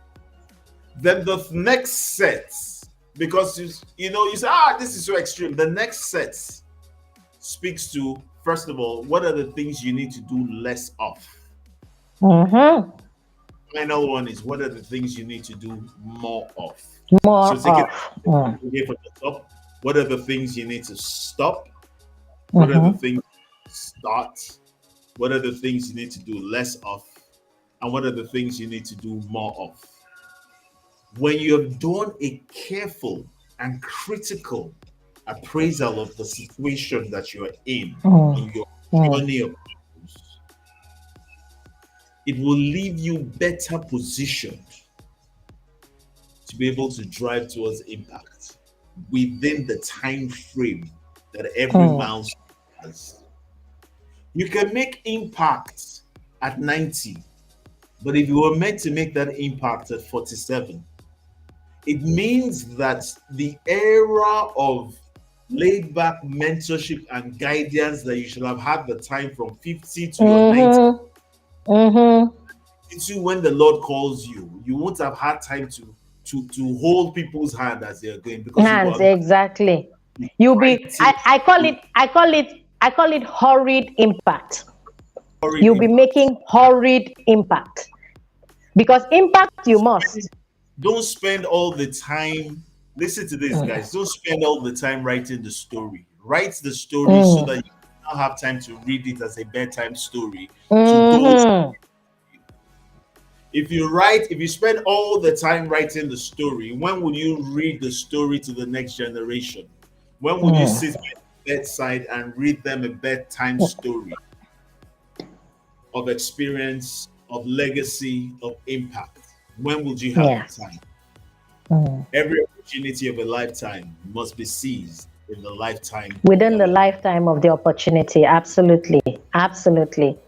Then the next set, because you say, this is so extreme. The next set speaks to, first of all, what are the things you need to do less of. Mm-hmm. Final one is what are the things you need to do more of. More So take it of. Mm. here from the top. What are the things you need to stop? What are the Mm-hmm. things you start? What are the things you need to do less of? And what are the things you need to do more of? When you have done a careful and critical appraisal of the situation that you are Mm. in your Mm. journey of purpose, it will leave you better positioned to be able to drive towards impact within the time frame that every Mm. milestone has. You can make impact at 90, but if you were meant to make that impact at 47, it means that the era of laid back mentorship and guidance that you should have had the time from 50 to your 90 Mm-hmm. Mm-hmm. to when the Lord calls you, you won't have had time to hold people's hand as they're going, because you Hands, were exactly. You'll be fighting I call it hurried impact. foreign You'll be impact. making hurried impact. Because impact you must. Don't spend all the time. Listen to this, Mm. guys. Don't spend all the time writing the story. Write the story so that Mm. you now have time to read it as a bedtime story to those. Mm-hmm. If you spend all the time writing the story, when will you read the story to the next generation? When will you Mm. sit by the bedside and read them a bedtime story? of experience, of legacy, of impact. When would you have the Yes. time? Mm. Every opportunity of a lifetime must be seized in the lifetime Within that the we have. lifetime of the opportunity. Absolutely. Absolutely.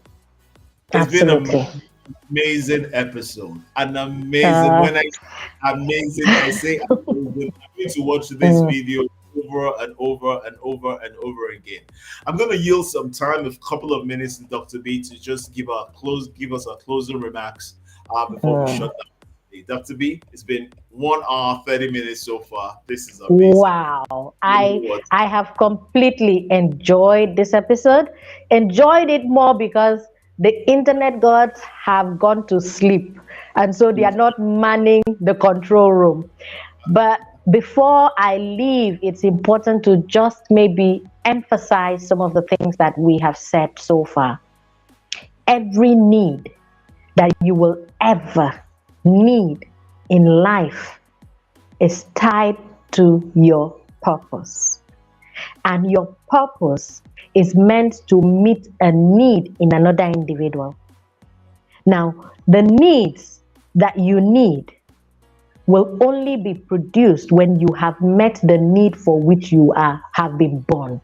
It's been an Absolutely. amazing episode. An amazing, Uh, when I say amazing, I say amazing. I'm going to watch this mm, video over and over and over and over again. I'm going to yield some time, a couple of minutes to Dr. B to just give us our closing remarks before we mm. shut down. Dr. B, it's been 1 hour, 30 minutes so far. This is amazing. Wow. You know what? I have completely enjoyed this episode. Enjoyed it more because the internet gods have gone to sleep. And so they are not manning the control room. But before I leave, it's important to just maybe emphasize some of the things that we have said so far. Every need that you will ever need in life is tied to your purpose. And your purpose is meant to meet a need in another individual. Now, the needs that you need will only be produced when you have met the need for which you have been born.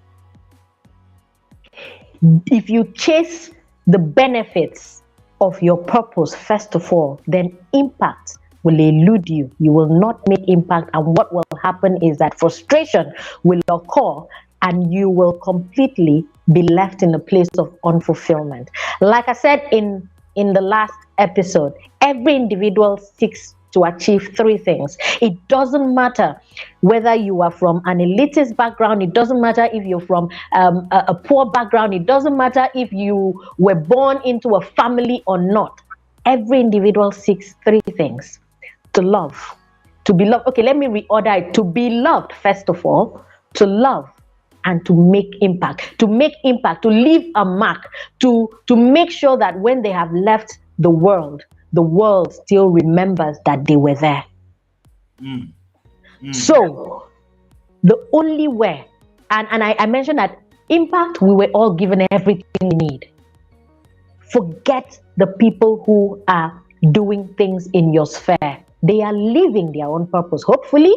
If you chase the benefits of your purpose first of all, then impact will elude you. You will not make impact, and what will happen is that frustration will occur and you will completely be left in a place of unfulfillment. Like I said in the last episode, every individual seeks to achieve three things. It doesn't matter whether you are from an elitist background, it doesn't matter if you're from a poor background, it doesn't matter if you were born into a family or not. Every individual seeks three things: to love, to be loved. Okay, let me reorder it: to be loved, first of all, to love, and to make impact. To make impact, to leave a mark, to make sure that when they have left the world still remembers that they were there. Mm, mm, So the only way, and I mentioned that impact, we were all given everything we need. Forget the people who are doing things in your sphere. They are living their own purpose. Hopefully,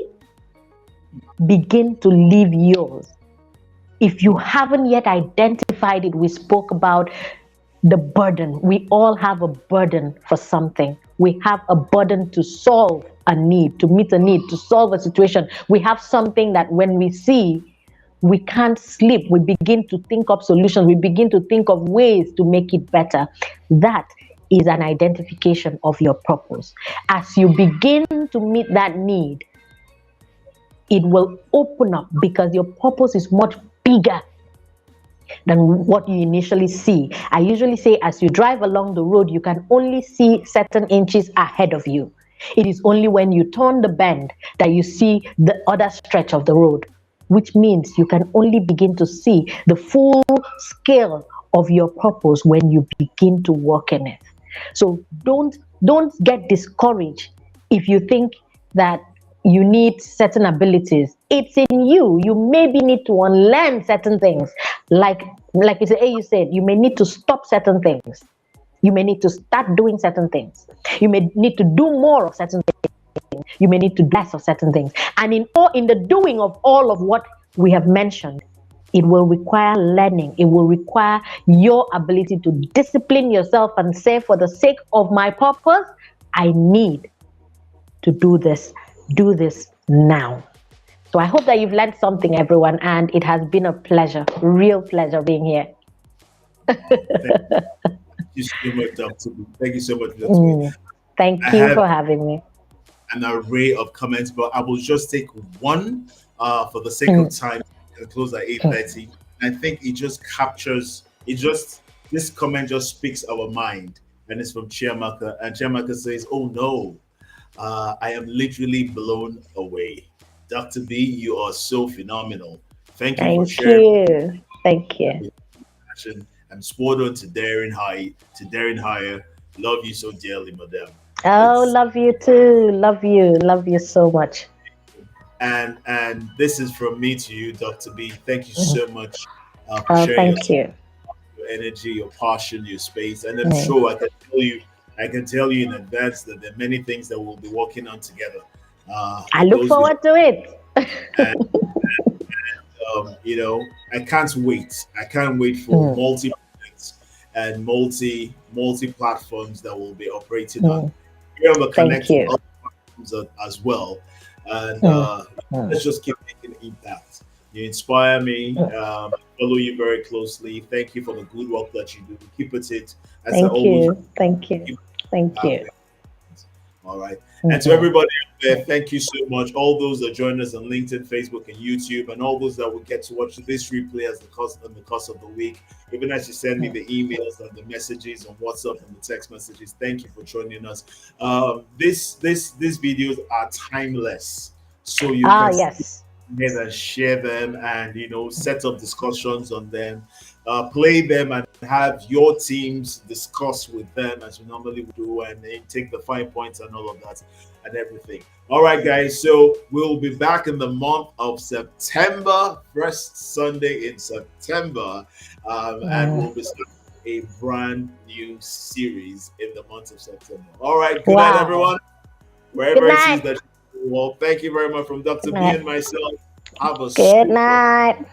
begin to live yours. If you haven't yet identified it, we spoke about the burden. We all have a burden for something. We have a burden to solve a need, to meet a need, to solve a situation. We have something that when we see, we can't sleep. We begin to think of solutions. We begin to think of ways to make it better. That is an identification of your purpose. As you begin to meet that need, it will open up because your purpose is much bigger than what you initially see. I usually say, as you drive along the road, you can only see certain inches ahead of you. It is only when you turn the bend that you see the other stretch of the road, which means you can only begin to see the full scale of your purpose when you begin to work in it. So don't get discouraged if you think that you need certain abilities. It's in you. You maybe need to unlearn certain things. Like you said, you may need to stop certain things. You may need to start doing certain things. You may need to do more of certain things. You may need to do less of certain things. And in the doing of all of what we have mentioned, it will require learning. It will require your ability to discipline yourself and say, for the sake of my purpose, I need to do this now. So I hope that you've learned something, everyone, and it has been a pleasure, real pleasure being here. thank you so much, Dr. B. Thank you so much, Dr. B. Mm, I thank you have for having me. an array of comments, but I will just take one for the sake of Mm, time and close at mm. 8:30. I think it just captures it just this comment just speaks our mind. And it's from Chiamaka. And Chiamaka says, "Oh no, I am literally blown away. Dr. B, you are so phenomenal. Thank you for Thank sharing you. Thank you. your passion. I'm sport on to daring higher. Love you so dearly, madam." Oh, It's love you too. Love you. Love you so much. and this is from me to you, Dr. B. Thank you Mm. so much for Oh, sharing your thank time you. your energy, your passion, your space, and I'm Mm. sure I can tell you in advance that there are many things that we'll be working on together. I It look goes with forward to it. you know, I can't wait. I can't wait for Mm. multi projects and multi platforms that we'll be operating on. Mm. Here on the Thank Connect you. platforms as well, and Mm. Mm. let's just keep making impact. You inspire me. Mm. Follow you very closely. Thank you for the good work that you do. Keep at it, as I Thank always you. Thank you. keep Thank you. pathway. All right. And to Hmm. everybody out there, thank you so much. All those that join us on LinkedIn, Facebook, and YouTube, and all those that will get to watch this replay as the course of the week. Even as you send me the emails and the messages on WhatsApp and the text messages, thank you for joining us. These videos are timeless, so you Ah, can yes. ahead and share them, and set up discussions on them, play them, and have your teams discuss with them as we normally do, and then take the fine points and all of that and everything. All right, guys, so we'll be back in the month of September, first Sunday in September, and Mm. we'll be starting a brand new series in the month of September. All right, good night, Wow. everyone, Good wherever it is night. that you. Well, thank you very much from Good Dr. B night. and myself. Have a Good super night.